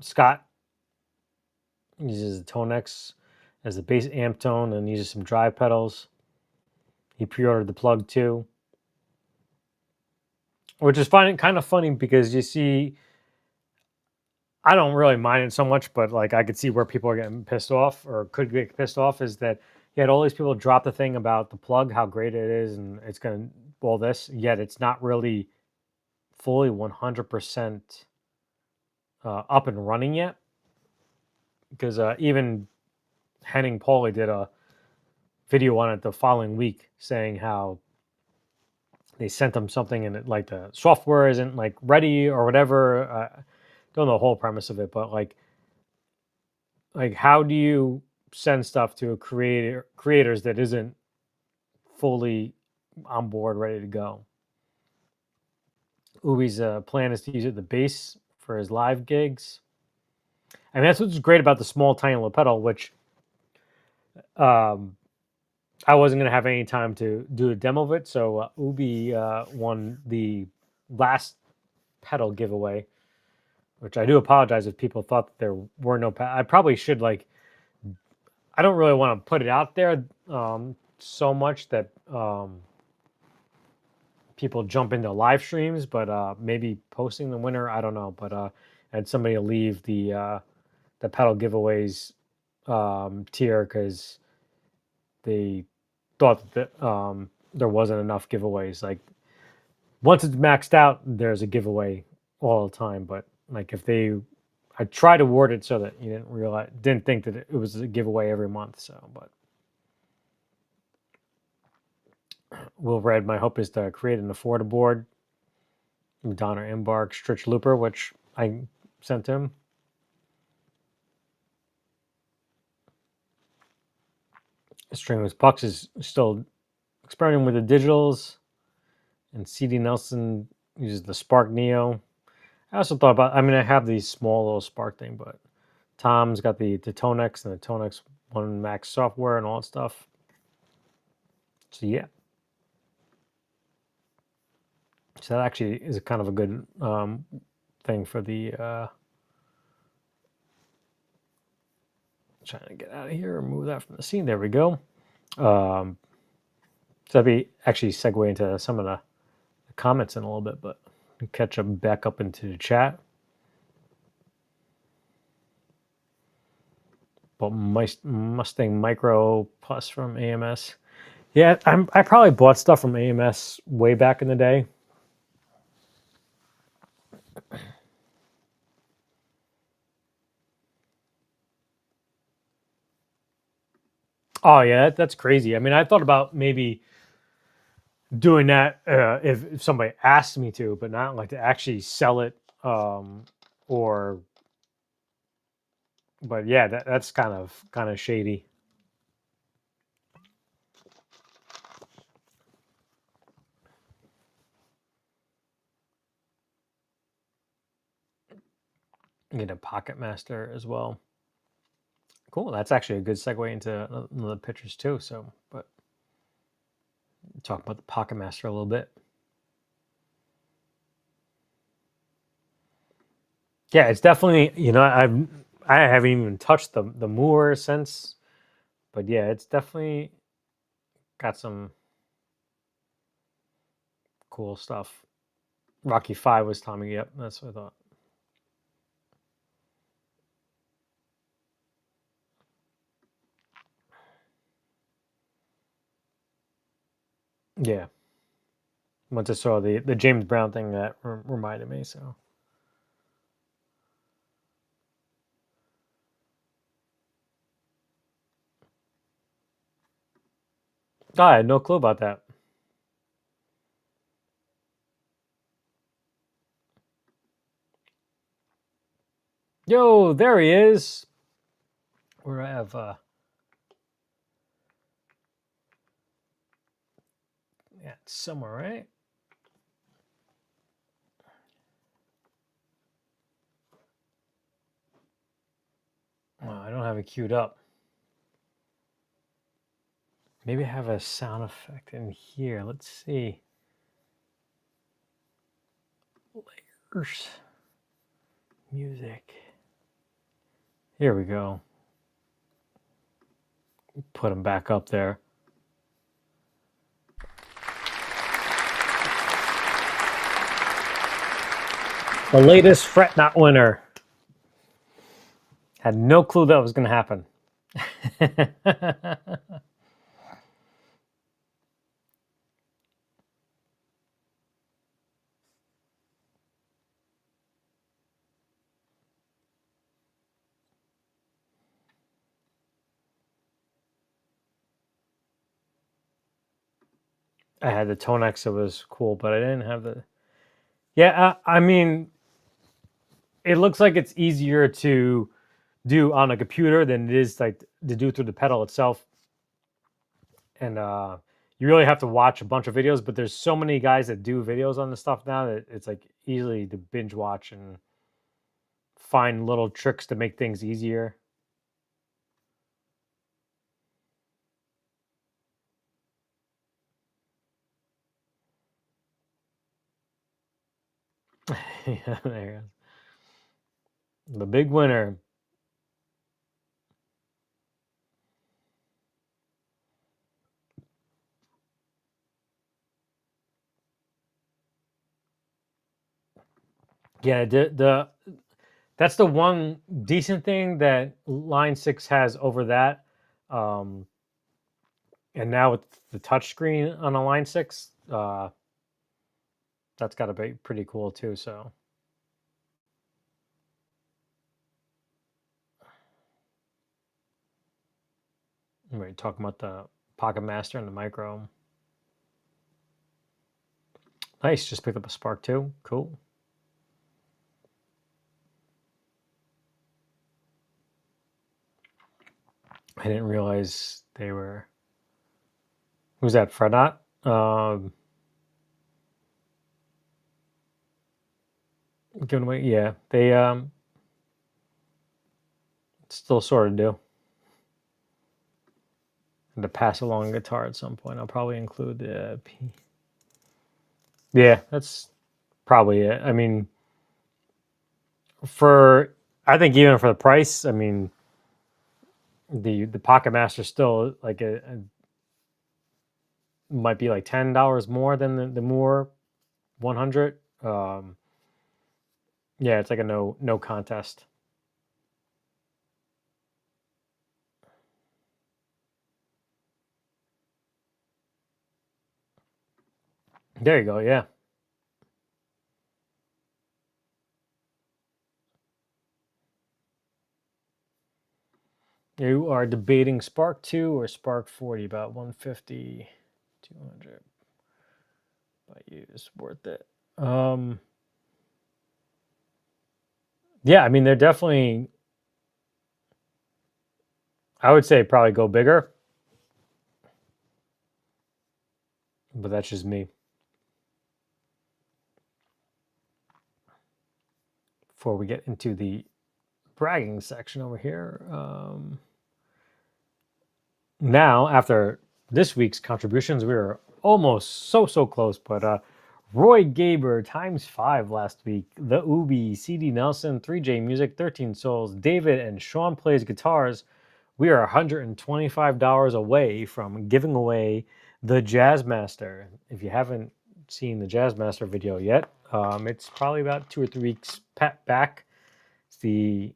Scott uses the Tonex as the bass amp tone and uses some drive pedals. He pre-ordered the plug too, which is kind of funny because you see, I don't really mind it so much, but like I could see where people are getting pissed off or could get pissed off is that he had all these people drop the thing about the plug, how great it is, and it's going to all this, yet it's not really fully 100% up and running yet. Because even Henning Pauly did a video on it the following week saying how they sent them something and it, like the software isn't like ready or whatever. Don't know the whole premise of it, but like how do you send stuff to a creators that isn't fully on board, ready to go? Ubi's plan is to use it the bass for his live gigs. I mean, that's what's great about the small, tiny little pedal, which I wasn't going to have any time to do a demo of it. So Ubi won the last pedal giveaway, which I do apologize if people thought that there were no I probably should, like, I don't really want to put it out there so much that people jump into live streams, but maybe posting the winner, I don't know. But and somebody will leave the pedal giveaways tier because they thought that there wasn't enough giveaways. Like once it's maxed out, there's a giveaway all the time. But like if I try to word it so that you didn't think that it was a giveaway every month. So, but Will Red, my hope is to create an affordable board. Donner Embark Stritch Looper, which I sent him. Stringless Pucks is still experimenting with the digitals, and CD Nelson uses the Spark Neo. I also thought about, I mean, I have these small little Spark thing, but Tom's got the Tonex and the Tonex 1 Max software and all that stuff. So yeah. So that actually is a kind of a good thing for the trying to get out of here and move that from the scene. There we go. So that'd be actually segue into some of the comments in a little bit, but catch them back up into the chat. But Mustang Micro Plus from AMS. Yeah, I probably bought stuff from AMS way back in the day. Oh yeah, that's crazy. I mean, I thought about maybe doing that if somebody asked me to, but not like to actually sell it or. But yeah, that's kind of shady. Get a Pocket Master as well. Cool. That's actually a good segue into the pictures too. So, but talk about the Pocket Master a little bit. Yeah, it's definitely, I haven't even touched the Moore since, but yeah, it's definitely got some cool stuff. Rocky 5 was Tommy. Yep, that's what I thought. Yeah. Once I saw the James Brown thing, that reminded me. So. Oh, I had no clue about that. Yo, there he is. Where I have yeah, somewhere, right? Oh, I don't have it queued up. Maybe I have a sound effect in here. Let's see. Layers. Music. Here we go. Put them back up there. The latest Fret Not winner. Had no clue that was going to happen. I had the Tonex, it was cool, but I didn't have the... Yeah, I mean, it looks like it's easier to do on a computer than it is like to do through the pedal itself. And you really have to watch a bunch of videos, but there's so many guys that do videos on this stuff now that it's like easily to binge watch and find little tricks to make things easier. Yeah, there it is. The big winner. Yeah, that's the one decent thing that Line 6 has over that. And now with the touchscreen on a Line 6, that's got to be pretty cool too. So we're talking about the Pocket Master and the Micro. Nice, just picked up a Spark 2. Cool. I didn't realize they were... Who's that, Fredot? Giving away, yeah. They still sort of do. And to pass along a guitar at some point, I'll probably include the P. Yeah, that's probably it. I mean, I think even for the price, I mean, the Pocket Master still like might be like $10 more than the Moore 100. Yeah, it's like a no contest. There you go. Yeah. You are debating Spark 2 or Spark 40, about 150, 200 by use, worth it. Yeah, I mean, they're definitely, I would say probably go bigger, but that's just me. Before we get into the bragging section over here. Now, after this week's contributions, we were almost so close, but Roy Gaber ×5 last week, The Ubi, CD Nelson, 3J Music, 13 Souls, David and Sean Plays Guitars. We are $125 away from giving away the Jazzmaster. If you haven't seen the Jazzmaster video yet, it's probably about 2 or 3 weeks back. It's the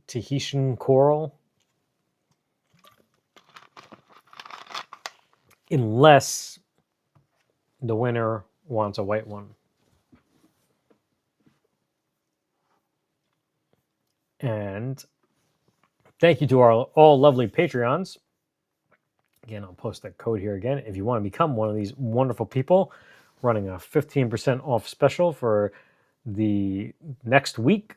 Tahitian Coral. Unless the winner wants a white one. And thank you to our all lovely Patreons. Again, I'll post that code here again. If you want to become one of these wonderful people, running a 15% off special for the next week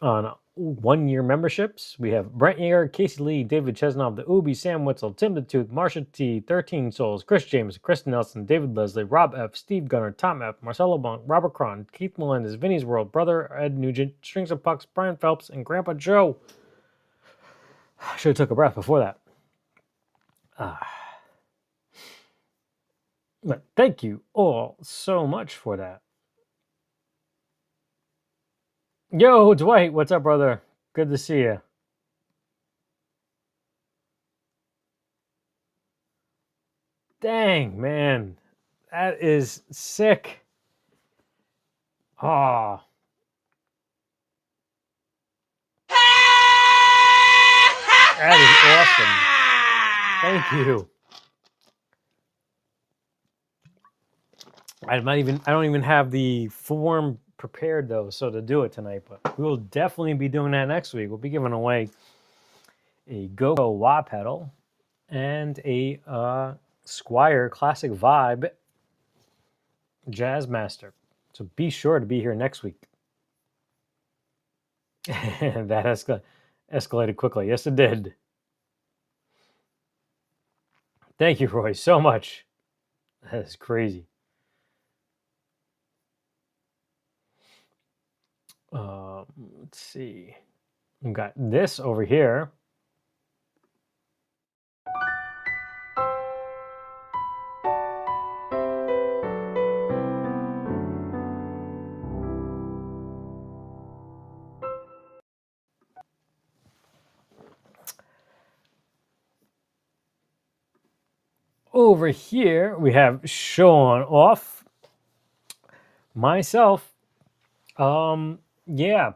on 1-year memberships. We have Brent Yeager, Casey Lee, David Chesnov, The Ubi, Sam Witzel, Tim the Tooth, Marsha T, 13 Souls, Chris James, Chris Nelson, David Leslie, Rob F, Steve Gunner, Tom F, Marcelo Bunk, Robert Cron, Keith Melendez, Vinny's World, Brother Ed Nugent, Strings of Pucks, Brian Phelps, and Grandpa Joe. I should have took a breath before that. But thank you all so much for that. Yo, Dwight, what's up, brother? Good to see you. Dang, man. That is sick. Oh. That is awesome. Thank you. I don't even have the form prepared though, so to do it tonight, but we will definitely be doing that next week. We'll be giving away a Go-Go wah pedal and a Squire Classic Vibe Jazzmaster. So be sure to be here next week. That escalated quickly. Yes, it did. Thank you, Roy, so much. That is crazy. Let's see. We've got this over here. Over here, we have Sean off. Myself. Yeah.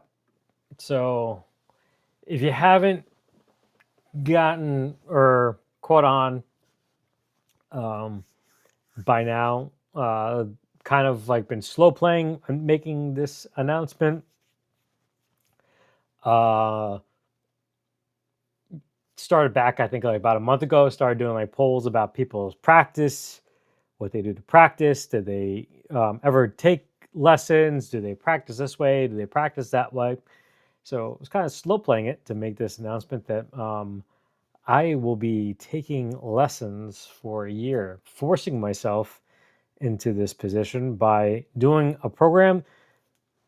So if you haven't gotten or caught on by now, kind of like been slow playing and making this announcement. Started back, I think, like about a month ago. Started doing like polls about people's practice, what they do to practice. Did they ever take lessons? Do they practice this way? Do they practice that way? So it was kind of slow playing it to make this announcement that I will be taking lessons for a year, forcing myself into this position by doing a program.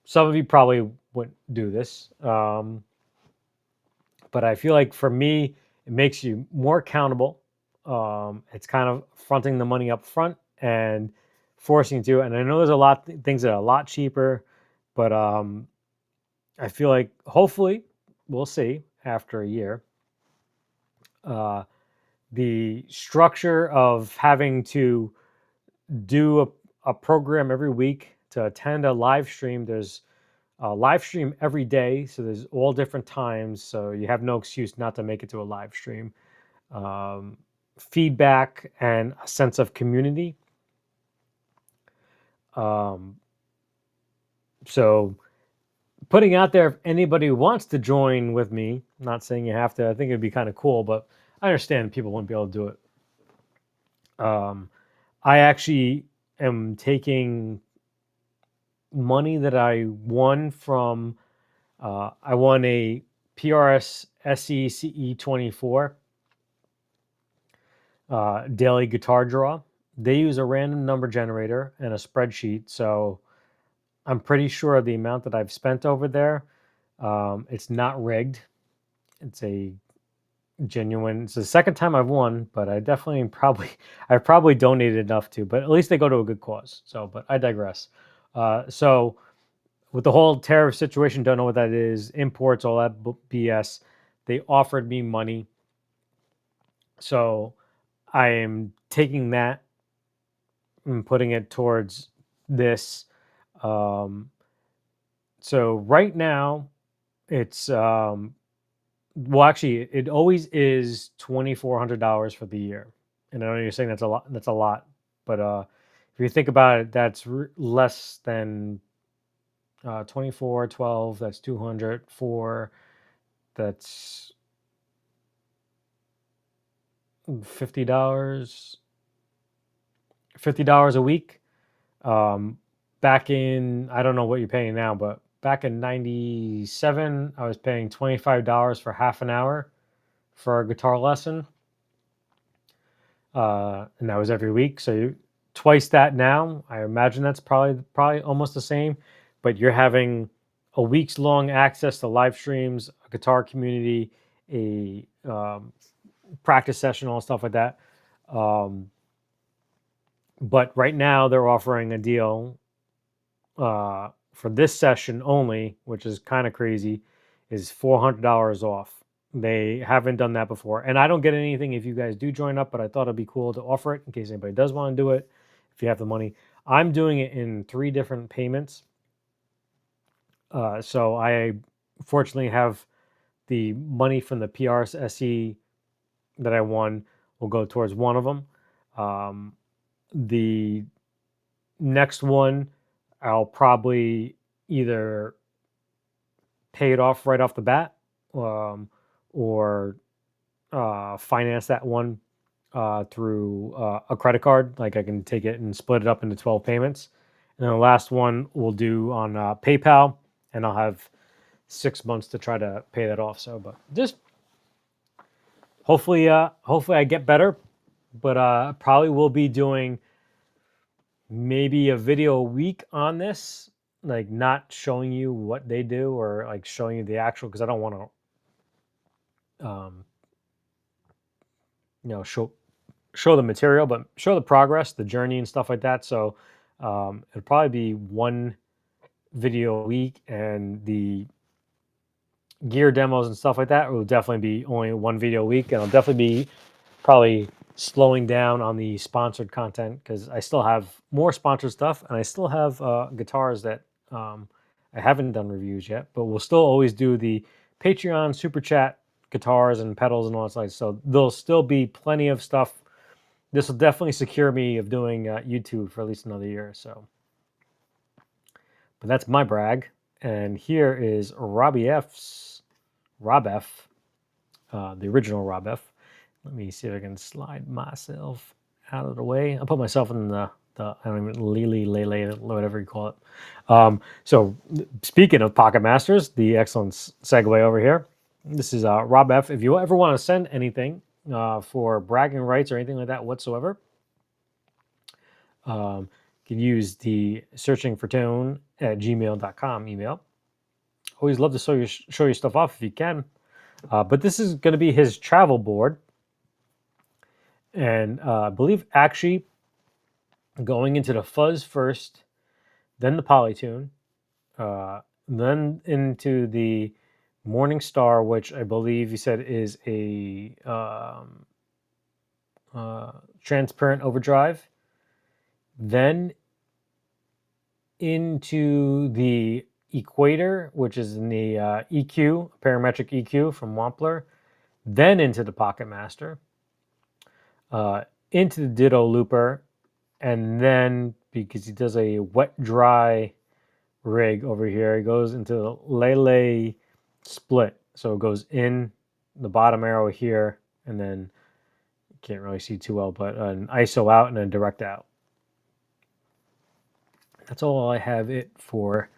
Some of you probably wouldn't do this, but I feel like for me, it makes you more accountable. It's kind of fronting the money up front and forcing you to. And I know there's a lot things that are a lot cheaper, but I feel like hopefully we'll see after a year. The structure of having to do a program every week to attend a live stream. There's a live stream every day, so there's all different times, so you have no excuse not to make it to a live stream. Feedback and a sense of community. So putting out there, if anybody wants to join with me, not saying you have to, I think it'd be kind of cool, but I understand people won't be able to do it. I actually am taking money that I won from, I won a PRS SE CE 24 daily guitar draw. They use a random number generator and a spreadsheet, so I'm pretty sure the amount that I've spent over there, it's not rigged. It's a genuine. It's the second time I've won, but I probably donated enough to, but at least they go to a good cause. So, but I digress. So with the whole tariff situation, don't know what that is, imports, all that BS, they offered me money. So I am taking that and putting it towards this. So right now it's, well, actually, it always is $2,400 for the year, and I know you're saying that's a lot. That's a lot, but if you think about it, that's less than 24, 12. That's 204. That's $50. $50 a week. Back in, I don't know what you're paying now, but back in 97, I was paying $25 for half an hour for a guitar lesson. And that was every week. So twice that now. I imagine that's probably almost the same, but you're having a week's long access to live streams, a guitar community, a practice session, all stuff like that. But right now they're offering a deal for this session only, which is kind of crazy, is $400 off. They haven't done that before. And I don't get anything if you guys do join up, but I thought it'd be cool to offer it in case anybody does want to do it, if you have the money. I'm doing it in 3 different payments. So I fortunately have the money from the PRS SE that I won will go towards one of them. The next one, I'll probably either pay it off right off the bat, or finance that one through a credit card. Like I can take it and split it up into 12 payments. And then the last one we'll do on PayPal, and I'll have 6 months to try to pay that off. So, but just hopefully I get better. But probably will be doing maybe a video a week on this, like not showing you what they do or like showing you the actual, because I don't want to show the material, but show the progress, the journey and stuff like that. So it'll probably be one video a week, and the gear demos and stuff like that will definitely be only one video a week, and I'll definitely be probably slowing down on the sponsored content because I still have more sponsored stuff, and I still have guitars that I haven't done reviews yet, but we'll still always do the Patreon super chat guitars and pedals and all that stuff. So there'll still be plenty of stuff. This will definitely secure me of doing YouTube for at least another year. So, but that's my brag. And here is Rob F, the original Rob F. Let me see if I can slide myself out of the way. I'll put myself in the I don't even lele, whatever you call it. So speaking of Pocket Masters, the excellent segue over here. This is Rob F. If you ever want to send anything for bragging rights or anything like that whatsoever, you can use the searchingfortone@gmail.com email. Always love to show your stuff off if you can. But this is going to be his travel board. And I believe actually going into the fuzz first, then the Polytune, then into the Morning Star, which I believe you said is a transparent overdrive, then into the Equator, which is in the EQ, parametric EQ from Wampler, then into the Pocket Master, into the Ditto Looper, and then, because he does a wet-dry rig over here, it goes into the Lele split. So it goes in the bottom arrow here, and then you can't really see too well, but an ISO out and a direct out. That's all I have it for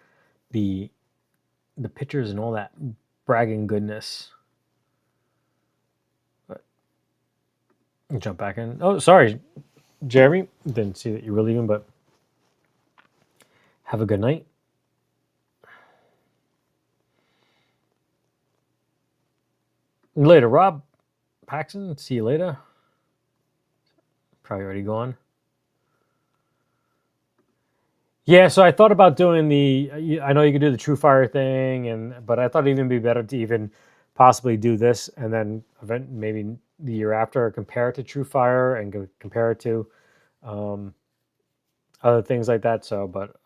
the pictures and all that bragging goodness. But jump back in. Oh, sorry, Jeremy. Didn't see that you were leaving, but have a good night. Later, Rob Paxton. See you later. Probably already gone. Yeah, so I thought about doing I know you could do the True Fire thing, but I thought it'd even be better to even possibly do this and then maybe the year after compare it to True Fire and compare it to other things like that. So, but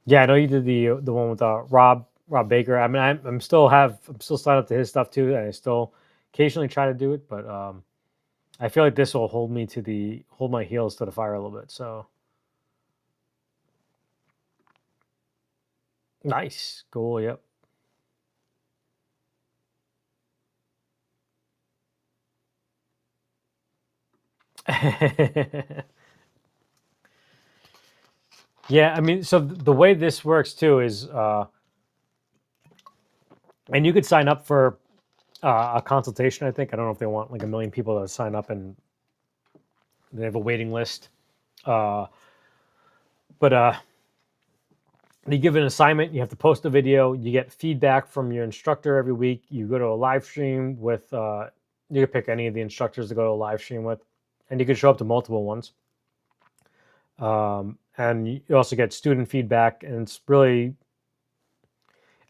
yeah, I know you did the one with Rob Baker. I mean, I'm still signed up to his stuff too, and I still occasionally try to do it, but I feel like this will hold my heels to the fire a little bit. So nice, cool, yep. Yeah, I mean, so the way this works too is, and you could sign up for a consultation. I think I don't know if they want like 1 million people to sign up, and they have a waiting list. But you give an assignment. You have to post a video. You get feedback from your instructor every week. You go to a live stream with. You can pick any of the instructors to go to a live stream with, and you can show up to multiple ones. And you also get student feedback, and it's really,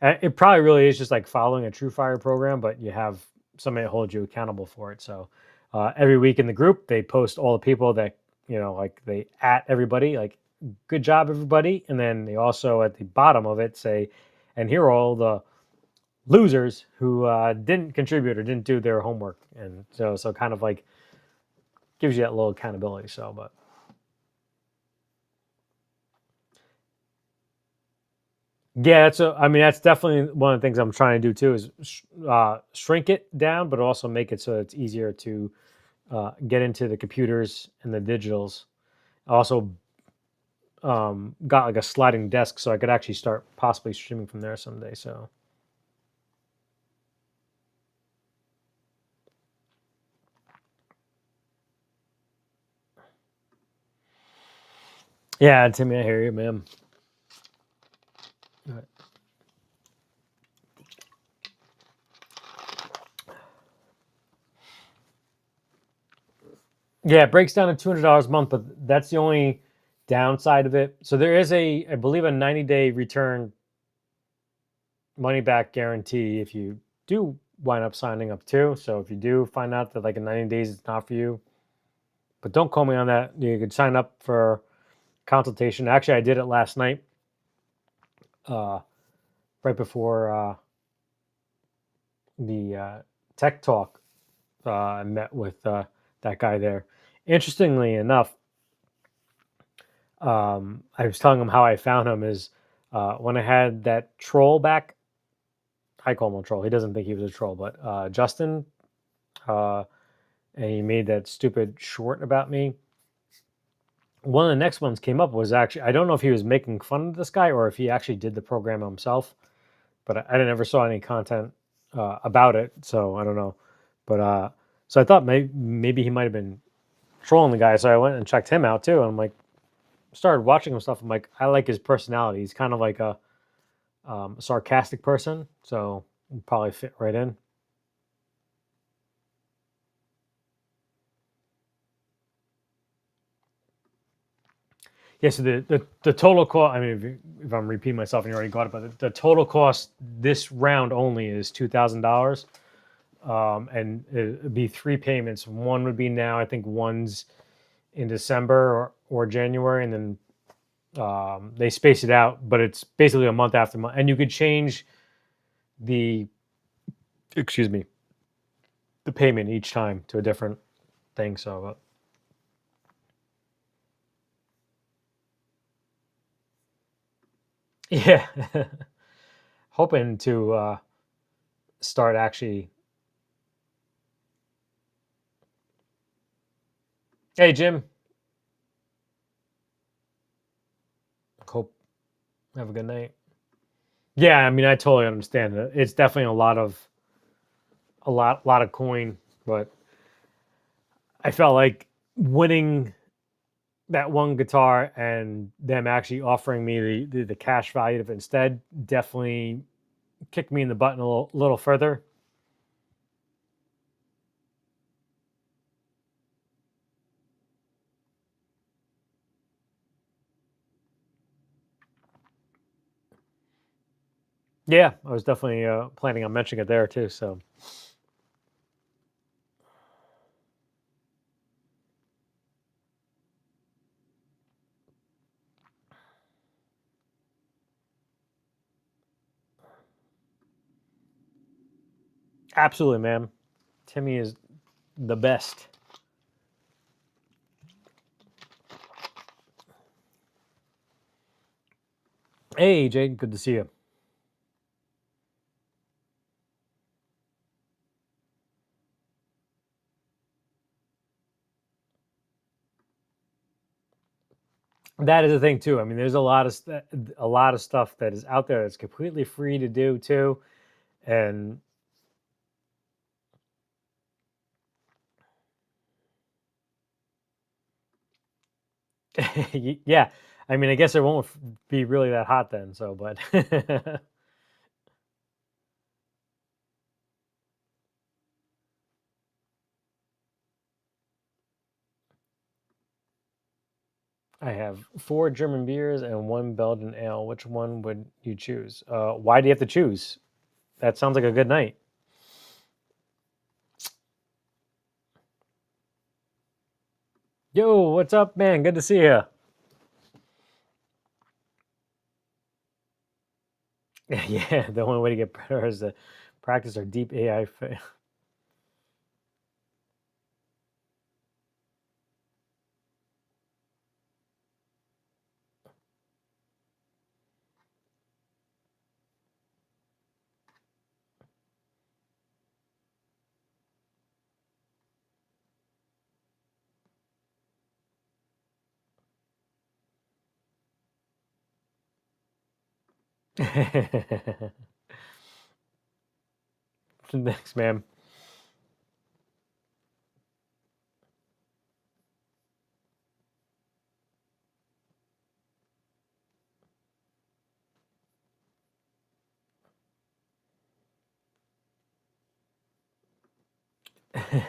It probably really is just like following a TrueFire program, but you have somebody that holds you accountable for it. So every week in the group, they post all the people that, like they at everybody, like, good job, everybody. And then they also at the bottom of it say, and here are all the losers who didn't contribute or didn't do their homework. And so kind of like gives you that little accountability. So, but yeah, that's definitely one of the things I'm trying to do too is shrink it down, but also make it so it's easier to get into the computers and the digitals. I also got like a sliding desk so I could actually start possibly streaming from there someday. So yeah, Timmy, I hear you, man. All right. Yeah, it breaks down to $200 a month, but that's the only downside of it. So there is I believe, a 90-day return money back guarantee if you do wind up signing up too. So if you do find out that like in 90 days it's not for you, but don't call me on that. You could sign up for consultation. Actually, I did it last night, right before the tech talk. I met with that guy there. Interestingly enough, I was telling him how I found him is when I had that troll back. I call him a troll. He doesn't think he was a troll, but Justin, and he made that stupid short about me. One of the next ones came up was actually, I don't know if he was making fun of this guy or if he actually did the program himself, but I never saw any content about it, so I don't know. But so I thought maybe he might have been trolling the guy, so I went and checked him out too. And I'm like, started watching him stuff. I'm like, I like his personality. He's kind of like a sarcastic person, so he'd probably fit right in. Yeah, so the total cost, I mean, if I'm repeating myself and you already got it, but the total cost this round only is $2,000. And it'd be 3 payments. One would be now, I think one's in December or January, and then they space it out, but it's basically a month after month. And you could change the, excuse me, the payment each time to a different thing. So, yeah, hoping to start actually. Hey, Jim. Hope have a good night. Yeah, I mean, I totally understand that. It's definitely a lot of coin, but I felt like winning that one guitar and them actually offering me the cash value of it instead definitely kicked me in the butt a little further. Yeah, I was definitely planning on mentioning it there too. So absolutely, man. Timmy is the best. Hey, Jade, good to see you. That is the thing too. I mean, there's a lot of stuff that is out there that's completely free to do too, and yeah. I mean, I guess it won't be really that hot then. So, but I have 4 German beers and 1 Belgian ale. Which one would you choose? Why do you have to choose? That sounds like a good night. Yo, what's up, man? Good to see you. Yeah, the only way to get better is to practice our deep AI. Thanks, man.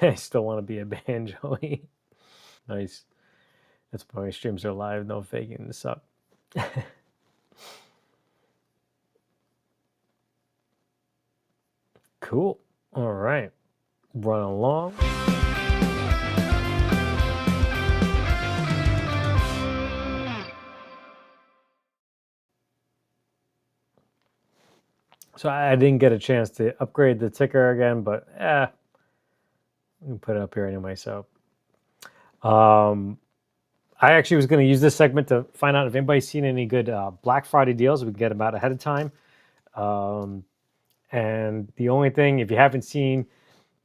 I still want to be a band, Joey. Nice. That's why my streams are live. No faking this up. Cool. All right. Run along. So I didn't get a chance to upgrade the ticker again, but I can put it up here anyway. So I actually was going to use this segment to find out if anybody's seen any good Black Friday deals we can get them out ahead of time. And the only thing, if you haven't seen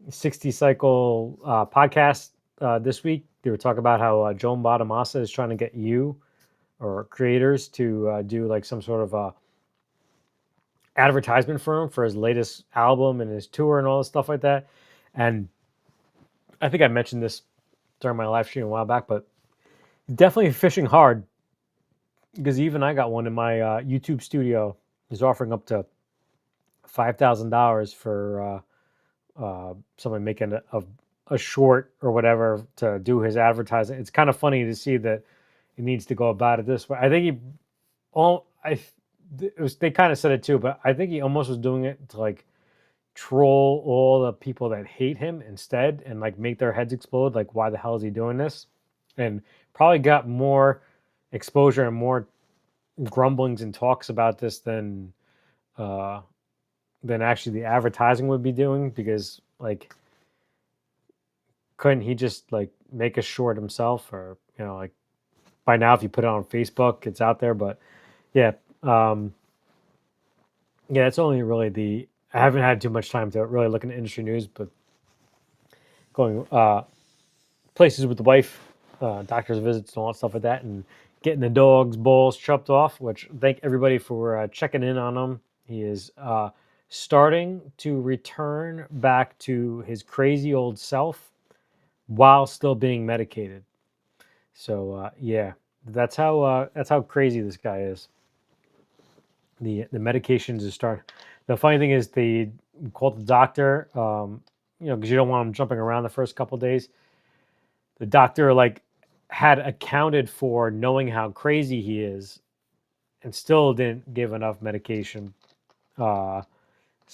60 Cycle podcast this week, they were talking about how Joan Bonamassa is trying to get you or creators to do like some sort of advertisement for him for his latest album and his tour and all this stuff like that. And I think I mentioned this during my live stream a while back, but definitely fishing hard because even I got one in my YouTube studio. Is offering up to $5,000 for someone making a short or whatever to do his advertising. It's kind of funny to see that he needs to go about it this way. I think they kind of said it too, but I think he almost was doing it to like troll all the people that hate him instead and like make their heads explode. Like, why the hell is he doing this? And probably got more exposure and more grumblings and talks about this than actually the advertising would be doing, because like couldn't he just like make a short himself, or like by now if you put it on Facebook it's out there. But yeah, it's only really I haven't had too much time to really look into industry news, but going places with the wife, doctor's visits and all that stuff like that, and getting the dog's balls chopped off, which thank everybody for checking in on him. He is starting to return back to his crazy old self while still being medicated. So yeah, that's how crazy this guy is. The medications is start. The funny thing is they called the doctor, because you don't want him jumping around the first couple of days. The doctor like had accounted for knowing how crazy he is, and still didn't give enough medication. So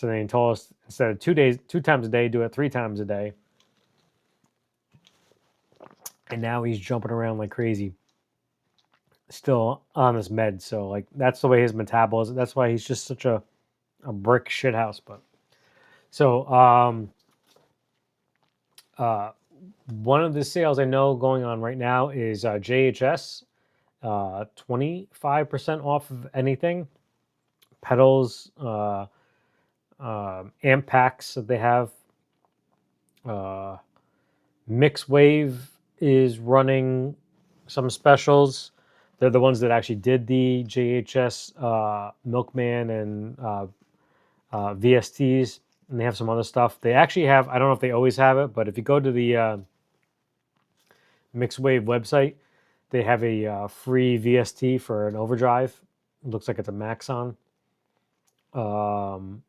they told us instead of 2 times a day, do it 3 times a day. And now he's jumping around like crazy, still on this med. So like that's the way his metabolism. That's why he's just such a brick shithouse. But so one of the sales I know going on right now is JHS, 25% off of anything. Pedals, amp packs that they have. Mix Wave is running some specials. They're the ones that actually did the JHS Milkman and VSTs, and they have some other stuff. They actually have, I don't know if they always have it, but if you go to the Mix Wave website, they have a free VST for an overdrive. It looks like it's a Maxon. Neural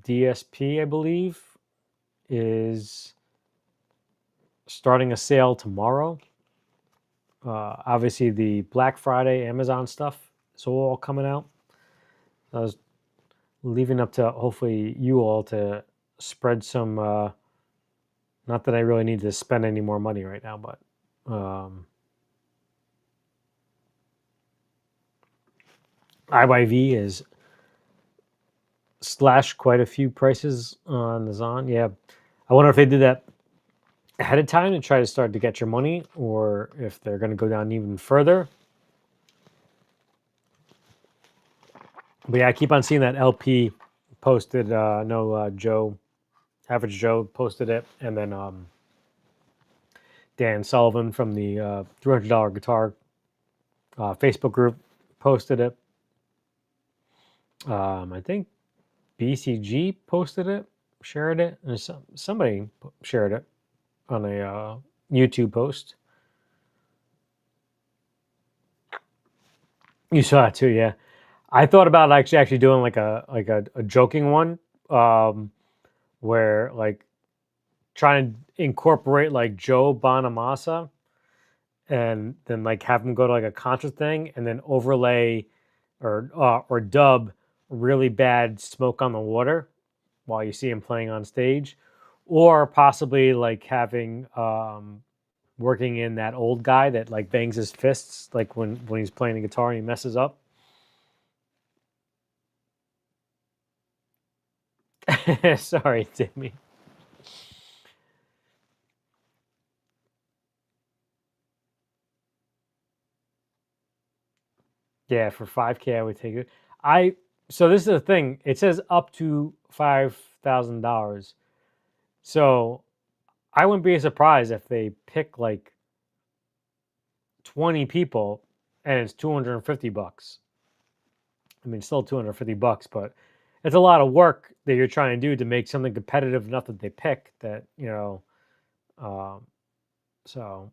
DSP, I believe, is starting a sale tomorrow. Obviously, the Black Friday Amazon stuff is all coming out. I was leaving up to hopefully you all to spread some. Not that I really need to spend any more money right now, but IYV is slashed quite a few prices on the Zon. Yeah, I wonder if they did that ahead of time to try to start to get your money, or if they're going to go down even further. But yeah, I keep on seeing that LP posted. Joe, Average Joe posted it, and then Dan Sullivan from the $300 Guitar Facebook group posted it. I think BCG posted it, shared it, and somebody shared it on a YouTube post. You saw it too, yeah. I thought about actually doing like a joking one, where like trying to incorporate like Joe Bonamassa, and then like have him go to like a concert thing, and then overlay or dub really bad Smoke on the Water while you see him playing on stage, or possibly like having working in that old guy that like bangs his fists like when he's playing the guitar and he messes up. Sorry, Timmy. Yeah, for 5K I would take it. So this is the thing. It says up to $5,000. So I wouldn't be surprised if they pick like 20 people and it's $250. I mean, still $250, but it's a lot of work that you're trying to do to make something competitive enough that they pick that, so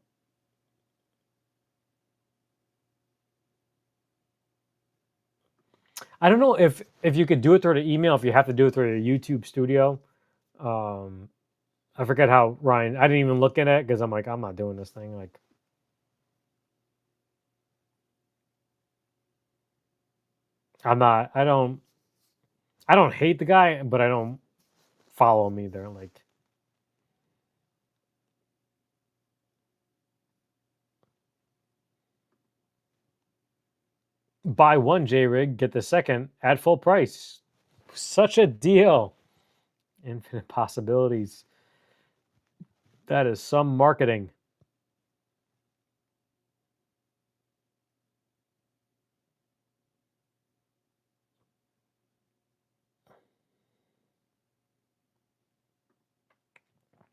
I don't know if you could do it through the email, if you have to do it through the YouTube studio. I forget how Ryan, I didn't even look at it because I'm like, I'm not doing this thing. Like, I don't hate the guy, but I don't follow him either. Like, buy one J-Rig, get the second at full price. Such a deal. Infinite possibilities. That is some marketing.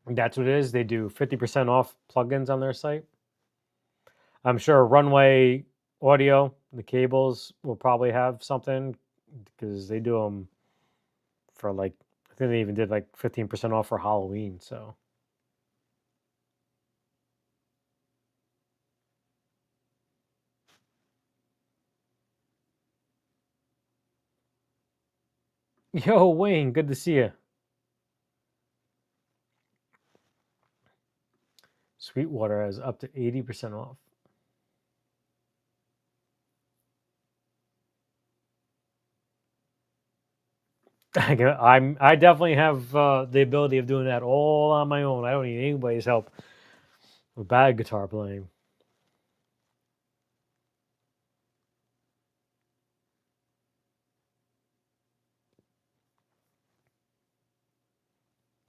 That's what it is. They do 50% off plugins on their site. I'm sure Runway Audio, the cables, will probably have something because they do them for like, I think they even did like 15% off for Halloween. So yo, Wayne, good to see you. Sweetwater has up to 80% off. I definitely have the ability of doing that all on my own. I don't need anybody's help with bad guitar playing.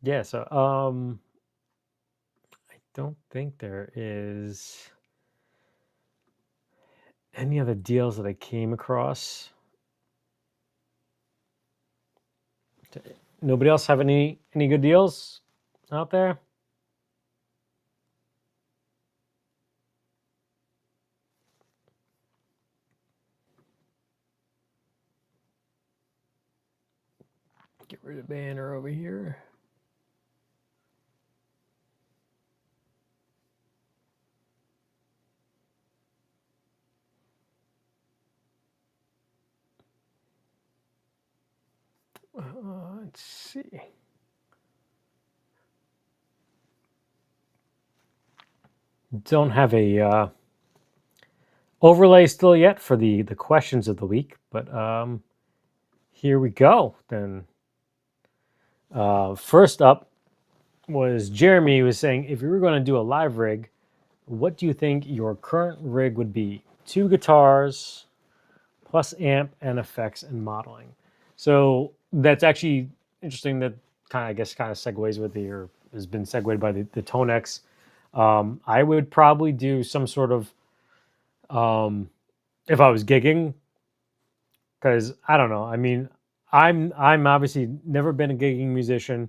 Yeah, so I don't think there is any other deals that I came across. Nobody else have any good deals out there? Get rid of banner over here. Let's see. Don't have a overlay still yet for the questions of the week, but here we go. Then first up was Jeremy was saying, if you were going to do a live rig, what do you think your current rig would be? 2 guitars plus amp and effects and modeling. So that's actually interesting. That kind of segues with or has been segued by the Tonex. I would probably do some sort of if I was gigging, because I don't know. I mean, I'm obviously never been a gigging musician,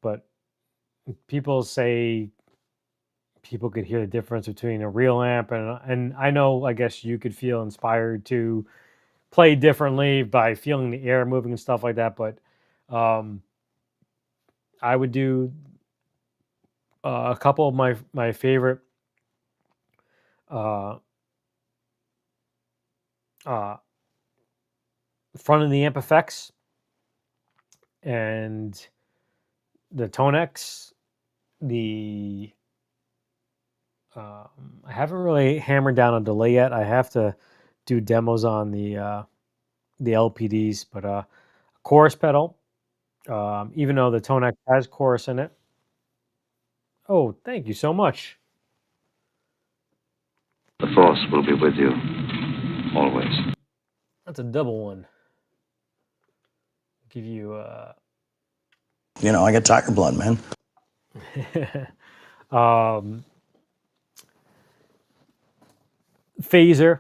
but people say people could hear the difference between a real amp and I know I guess you could feel inspired to play differently by feeling the air moving and stuff like that, but I would do a couple of my favorite uh, uh, front of the amp effects and the Tonex. The I haven't really hammered down a delay yet. I have to do demos on the LPDs, but chorus pedal. Even though the Tonex has chorus in it. Oh, thank you so much. The Force will be with you, always. That's a double one. Give you You know, I got tiger blood, man. Phaser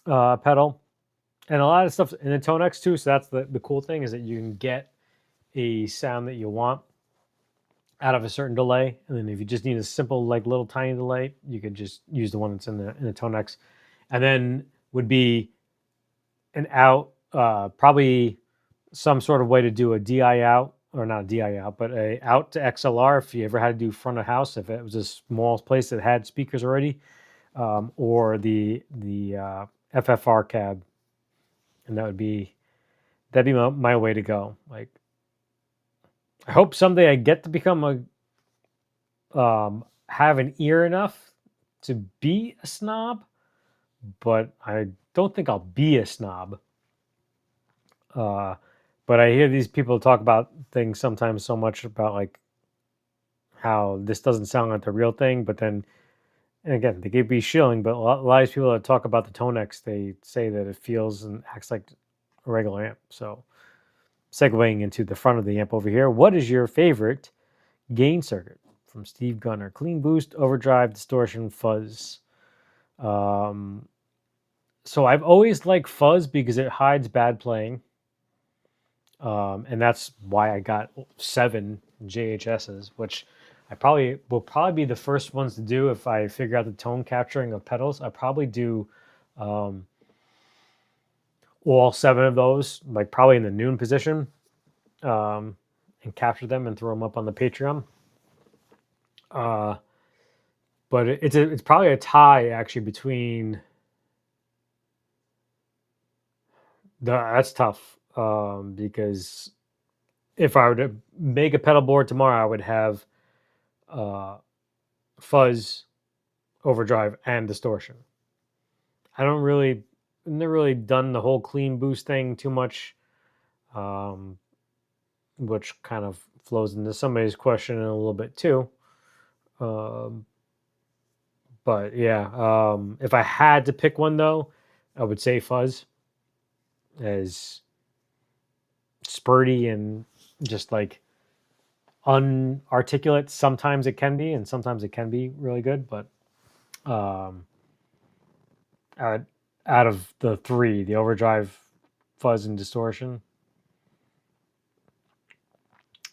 pedal, and a lot of stuff in the Tonex too. So that's the cool thing, is that you can get a sound that you want out of a certain delay, and then if you just need a simple little tiny delay, you could just use the one that's in the Tonex. And then would be an out, probably some sort of way to do a DI out, or not a DI out, but a out to XLR if you ever had to do front of house, if it was a small place that had speakers already, or the FFR cab, and that'd be my way to go. Like, I hope someday I get to become have an ear enough to be a snob, but I don't think I'll be a snob. But I hear these people talk about things sometimes so much about like how this doesn't sound like the real thing, but then, and again, they could be shilling, but a lot of people that talk about the Tonex, they say that it feels and acts like a regular amp. So, segueing into the front of the amp over here, what is your favorite gain circuit? From Steve Gunner: clean boost, overdrive, distortion, fuzz. So I've always liked fuzz because it hides bad playing. And that's why I got 7 JHSs, which I will probably be the first ones to do if I figure out the tone capturing of pedals. I probably do all 7 of those, like probably in the noon position, and capture them and throw them up on the Patreon. But it's probably a tie actually between that's tough, because if I were to make a pedal board tomorrow, I would have fuzz, overdrive, and distortion. Never really done the whole clean boost thing too much, which kind of flows into somebody's question in a little bit too. But yeah, if I had to pick one though, I would say fuzz, as spurty and just like unarticulate. Sometimes it can be, and sometimes it can be really good. But out of the 3, the overdrive, fuzz, and distortion,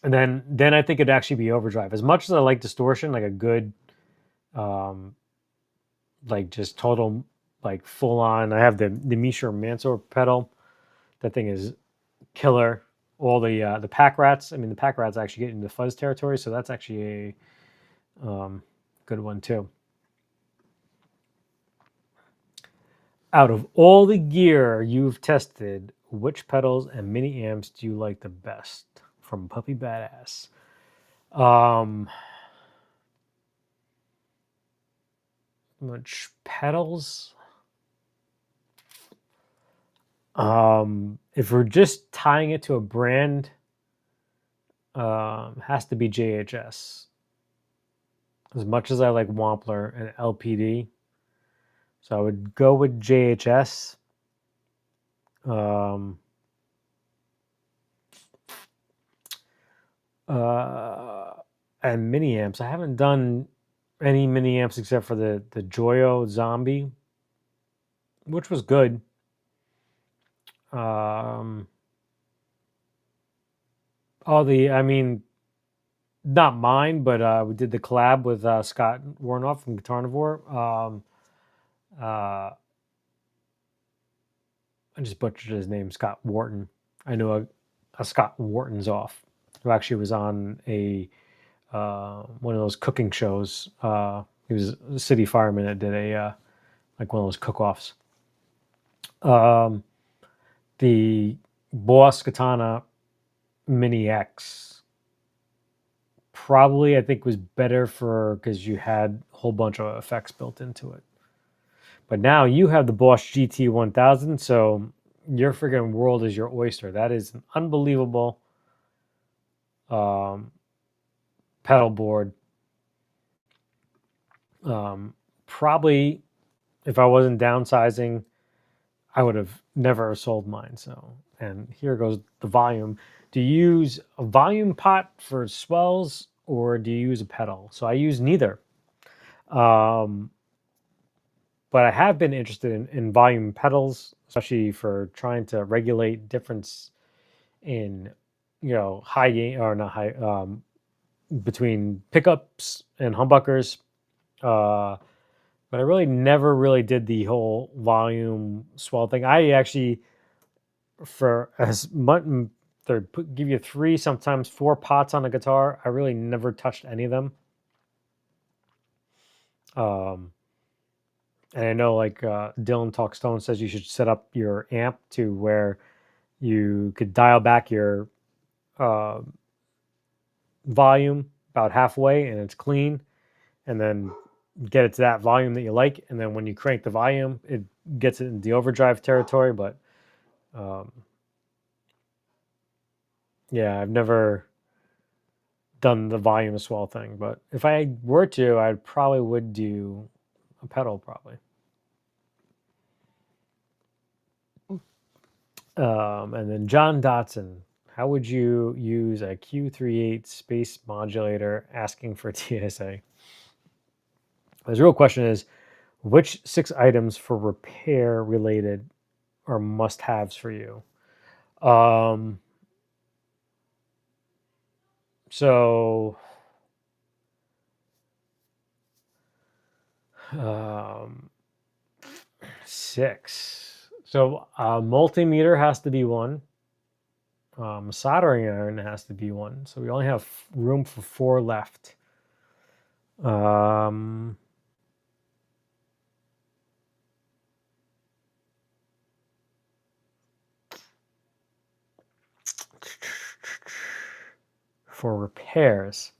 and then I think it'd actually be overdrive. As much as I like distortion, like a good, like just total, like full on. I have the Misha Mansour pedal. That thing is killer. All the pack rats. I mean, the pack rats actually get into fuzz territory, so that's actually a good one too. Out of all the gear you've tested, which pedals and mini amps do you like the best? From Puppy Badass. Which pedals? If we're just tying it to a brand, has to be JHS. As much as I like Wampler and LPD, so I would go with JHS. And mini amps. I haven't done any mini amps except for the Joyo Zombie, which was good. I mean, not mine, but we did the collab with Scott Warnoff from Guitarnivore. I just butchered his name, Scott Wharton. I know a Scott Wharton's off, who actually was on a one of those cooking shows. He was a city fireman that did a like one of those cook-offs. The Boss Katana Mini X probably I think was better because you had a whole bunch of effects built into it. But now you have the Boss GT 1000, so your friggin' world is your oyster. That is an unbelievable pedal board. Probably, if I wasn't downsizing, I would have never sold mine. So, and here goes the volume. Do you use a volume pot for swells or do you use a pedal? So I use neither. But I have been interested in volume pedals, especially for trying to regulate difference in, high gain or not high, between pickups and humbuckers. But I really never really did the whole volume swell thing. I actually, for as much, give you 3, sometimes 4 pots on a guitar. I really never touched any of them. And I know like Dylan Talk Stone says you should set up your amp to where you could dial back your volume about halfway and it's clean, and then get it to that volume that you like, and then when you crank the volume it gets it in the overdrive territory. But yeah, I've never done the volume swell thing, but if I were to, I probably would do a pedal probably. And then John Dotson, how would you use a Q38 space modulator asking for TSA? His real question is, which 6 items for repair related are must-haves for you? So 6. So multimeter has to be one. Soldering iron has to be one. So we only have room for 4 left. For repairs.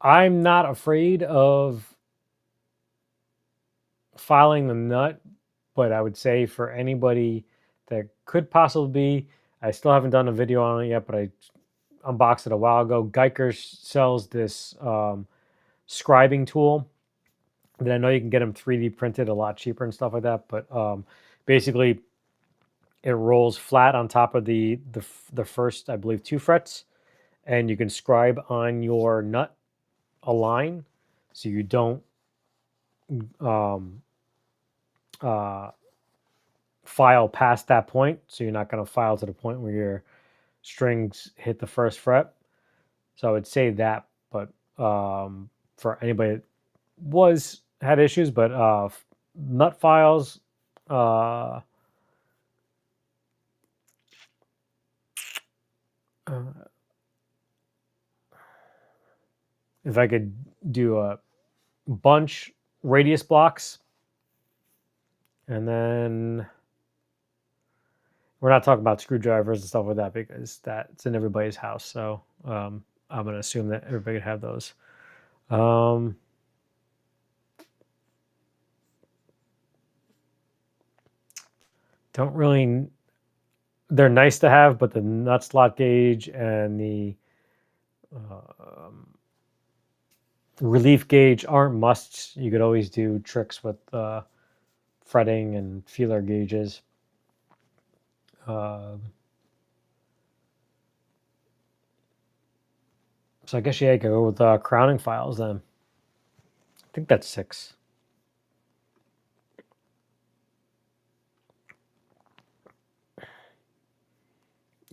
I'm not afraid of filing the nut, but I would say for anybody that could possibly be, I still haven't done a video on it yet, but I unboxed it a while ago. Geiger sells this scribing tool that I know you can get them 3D printed a lot cheaper and stuff like that. But basically, it rolls flat on top of the first, I believe, 2 frets, and you can scribe on your nut a line, so you don't file past that point. So you're not going to file to the point where your strings hit the first fret. So I would say that, but for anybody that had issues, but nut files, if I could do a bunch radius blocks, and then we're not talking about screwdrivers and stuff like that because that's in everybody's house. So I'm going to assume that everybody would have those. Don't really... They're nice to have, but the nut slot gauge and the relief gauge aren't musts. You could always do tricks with fretting and feeler gauges. So I guess, yeah, I go with crowning files then. I think that's 6.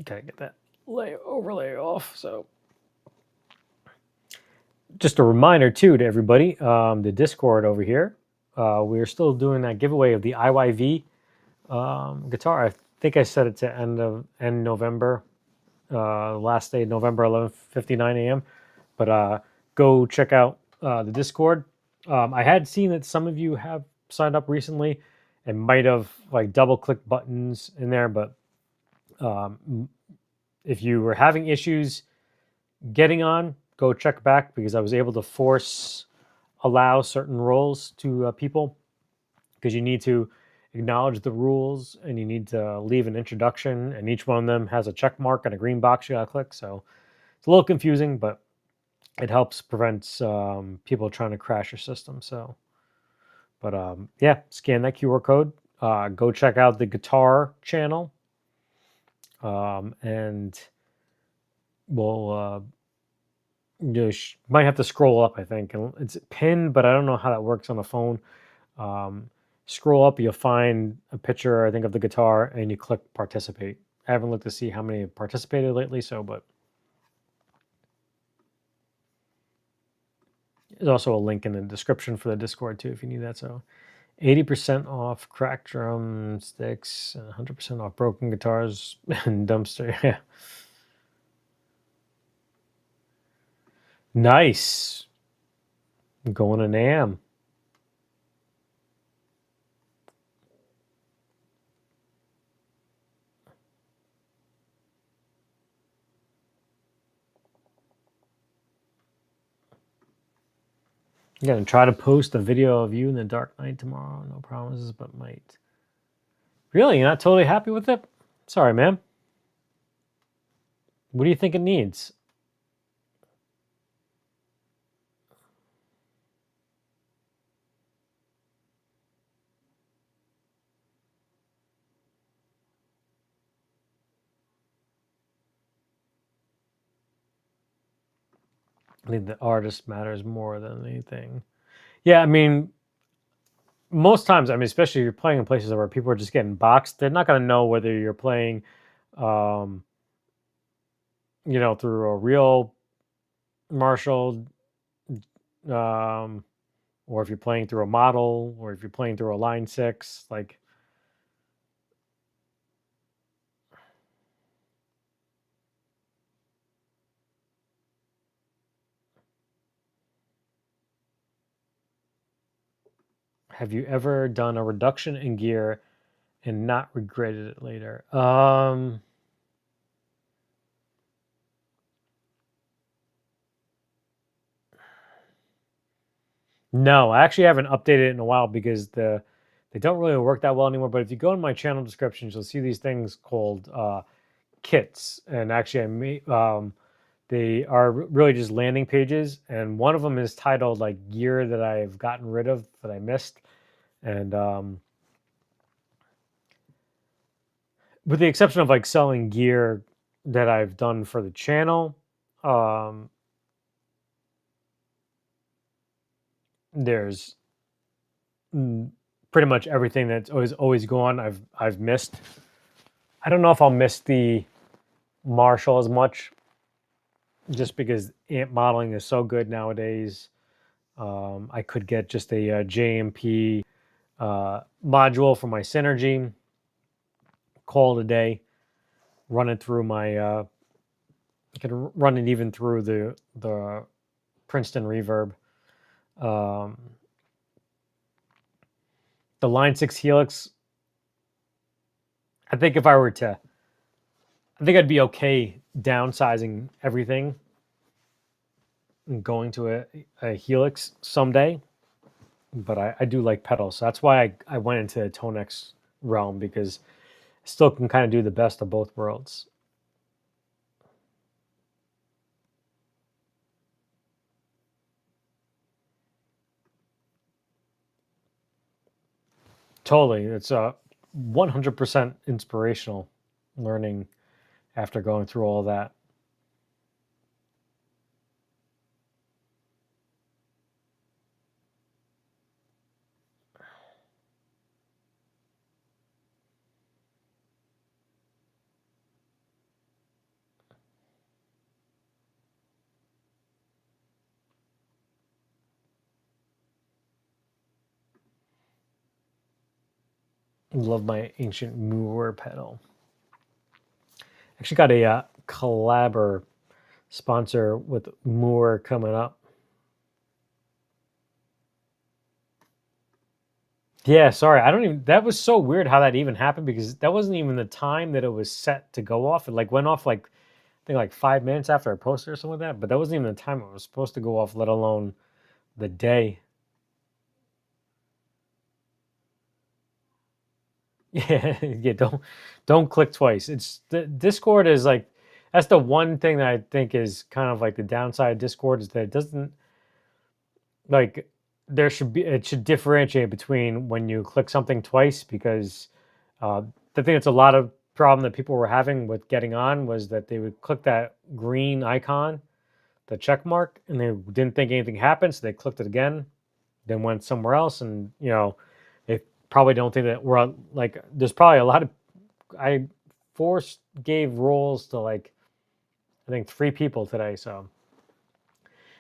Gotta get that overlay off. So just a reminder too to everybody, the Discord over here, we're still doing that giveaway of the IYV guitar. I think I set it to end November, last day November 11:59 a.m. But go check out the Discord. I had seen that some of you have signed up recently and might have like double click buttons in there, but if you were having issues getting on, go check back, because I was able to allow certain roles to people, because you need to acknowledge the rules and you need to leave an introduction, and each one of them has a check mark and a green box you gotta click. So it's a little confusing, but it helps prevent people trying to crash your system. So, but yeah, scan that QR code. Go check out the guitar channel, and we'll you might have to scroll up, I think, and it's pinned, but I don't know how that works on a phone. Scroll up, you'll find a picture, I think, of the guitar, and you click participate. I haven't looked to see how many have participated lately, but there's also a link in the description for the Discord too if you need that. So 80% off cracked drumsticks, 100% off broken guitars and dumpster. Yeah. Nice. I'm going to NAMM. I'm going to try to post a video of you in the Dark Knight tomorrow. No promises, but might. Really? You're not totally happy with it? Sorry, man. What do you think it needs? I think the artist matters more than anything. Yeah, I mean, most times, I mean, especially if you're playing in places where people are just getting boxed, they're not going to know whether you're playing, through a real Marshall, or if you're playing through a model, or if you're playing through a Line 6, like... Have you ever done a reduction in gear and not regretted it later? No, I actually haven't updated it in a while because they don't really work that well anymore. But if you go in my channel descriptions, you'll see these things called kits. And actually, they are really just landing pages. And one of them is titled like gear that I've gotten rid of that I missed. And with the exception of like selling gear that I've done for the channel, there's pretty much everything that's always gone. I've missed. I don't know if I'll miss the Marshall as much, just because amp modeling is so good nowadays. I could get just a JMP module for my Synergy, call it a day, run it through my. I could run it even through the Princeton Reverb. The Line 6 Helix, I think if I were to, I think I'd be okay downsizing everything going to a Helix someday, but I do like pedals. So that's why I went into the Tonex realm, because I still can kind of do the best of both worlds. Totally. It's 100% inspirational learning after going through all that. Love my ancient Moore pedal. Actually got a collab sponsor with Moore coming up. Yeah, sorry. I don't even, that was so weird how that even happened, because that wasn't even the time that it was set to go off. It like went off like, I think like 5 minutes after I posted or something like that, but that wasn't even the time it was supposed to go off, let alone the day. Yeah, yeah, don't click twice. It's the Discord is like, that's the one thing that I think is kind of like the downside of Discord, is that it doesn't, like, there should be, it should differentiate between when you click something twice, because the thing that's a lot of problem that people were having with getting on was that they would click that green icon, the check mark, and they didn't think anything happened, so they clicked it again, then went somewhere else, and they probably don't think that we're like, there's probably a lot of, I gave roles to like, I think 3 people today, so,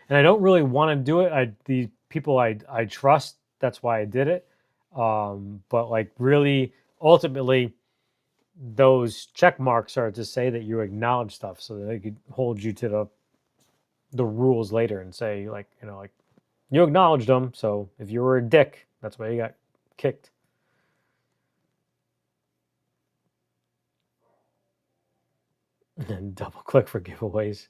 and I don't really want to do it. The people I trust, that's why I did it. But like, really, ultimately, those check marks are to say that you acknowledge stuff, so that they could hold you to the rules later and say, like, like, you acknowledged them, so if you were a dick, that's why you got kicked. And double click for giveaways.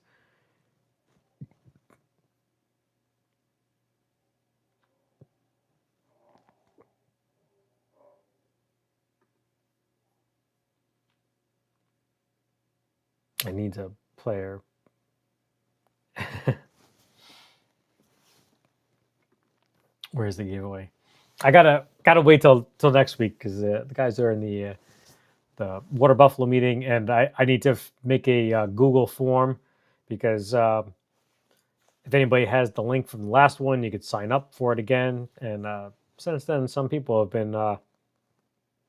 I need a player. Where's the giveaway? I gotta wait till next week, because the guys are in the Water Buffalo meeting, and I need to make a Google form, because if anybody has the link from the last one, you could sign up for it again. And since then, some people have been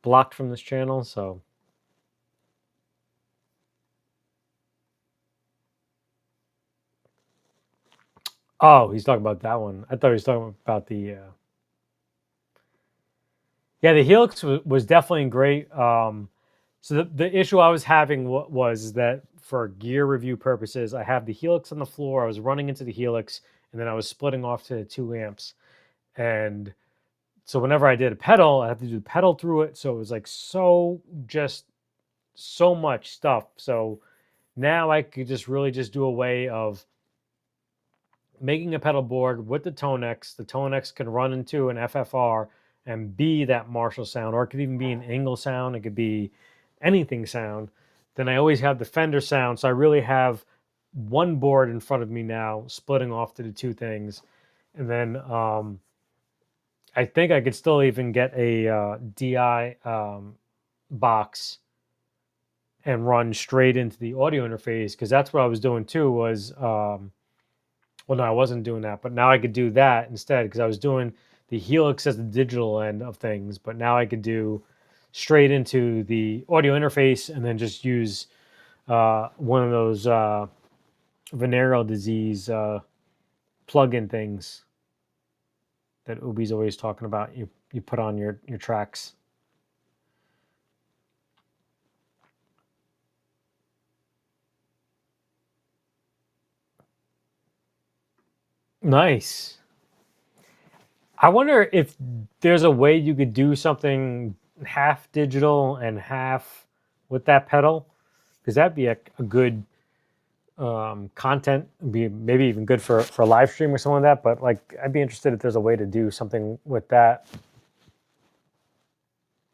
blocked from this channel, so. Oh, he's talking about that one. I thought he was talking about the. Yeah, the Helix was definitely great. So the issue I was having was that, for gear review purposes, I have the Helix on the floor. I was running into the Helix, and then I was splitting off to 2 amps. And so whenever I did a pedal, I had to do the pedal through it. So it was like just so much stuff. So now I could just really just do a way of making a pedal board with the Tonex. The Tonex can run into an FFR and be that Marshall sound, or it could even be an Engel sound. It could be anything sound. Then I always have the Fender sound. So I really have one board in front of me now, splitting off to the 2 things. And then I think I could still even get a DI box and run straight into the audio interface, because that's what I was doing too, was well, no, I wasn't doing that, but now I could do that instead, because I was doing the Helix as the digital end of things, but now I could do straight into the audio interface, and then just use one of those venereal disease plug-in things that Ubi's always talking about. You put on your tracks. Nice. I wonder if there's a way you could do something half digital and half with that pedal, because that'd be a good content. It'd be maybe even good for a live stream or something like that. But like, I'd be interested if there's a way to do something with that.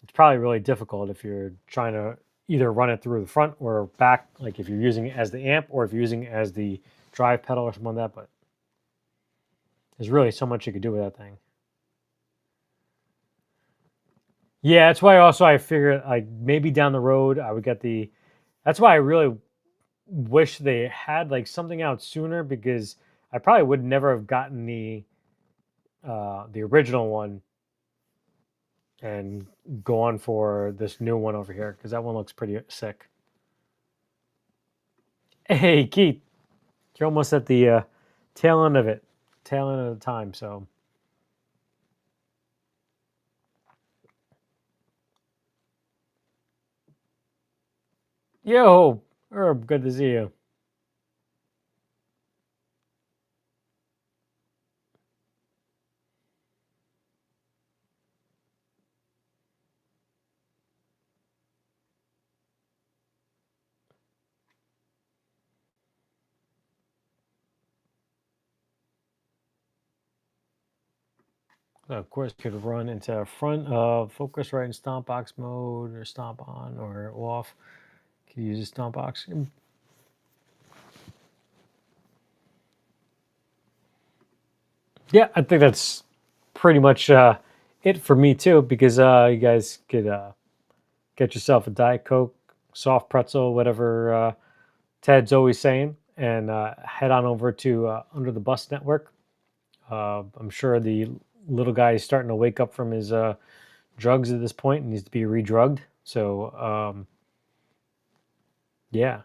It's probably really difficult if you're trying to either run it through the front or back, like if you're using it as the amp or if you're using it as the drive pedal or something like that. But there's really so much you could do with that thing. Yeah, that's why also I figured like maybe down the road I would get the. That's why I really wish they had like something out sooner, because I probably would never have gotten the original one and go on for this new one over here, because that one looks pretty sick. Hey Keith, you're almost at the tail end of it, tail end of the time. So yo, Herb, good to see you. Of course, could run into front of focus right in stomp box mode, or stomp on or off. Could use a stomp box. Yeah, I think that's pretty much it for me too, because you guys could get yourself a Diet Coke, soft pretzel, whatever Ted's always saying, and head on over to Under the Bus Network. I'm sure the little guy is starting to wake up from his drugs at this point and needs to be re-drugged. So, yeah.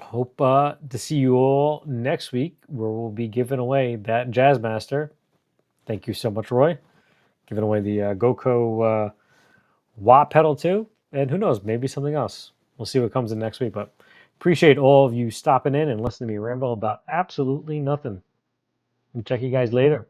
Hope to see you all next week, where we'll be giving away that Jazzmaster. Thank you so much, Roy. Giving away the GoCo wah pedal too. And who knows, maybe something else. We'll see what comes in next week. But appreciate all of you stopping in and listening to me ramble about absolutely nothing. And check you guys later.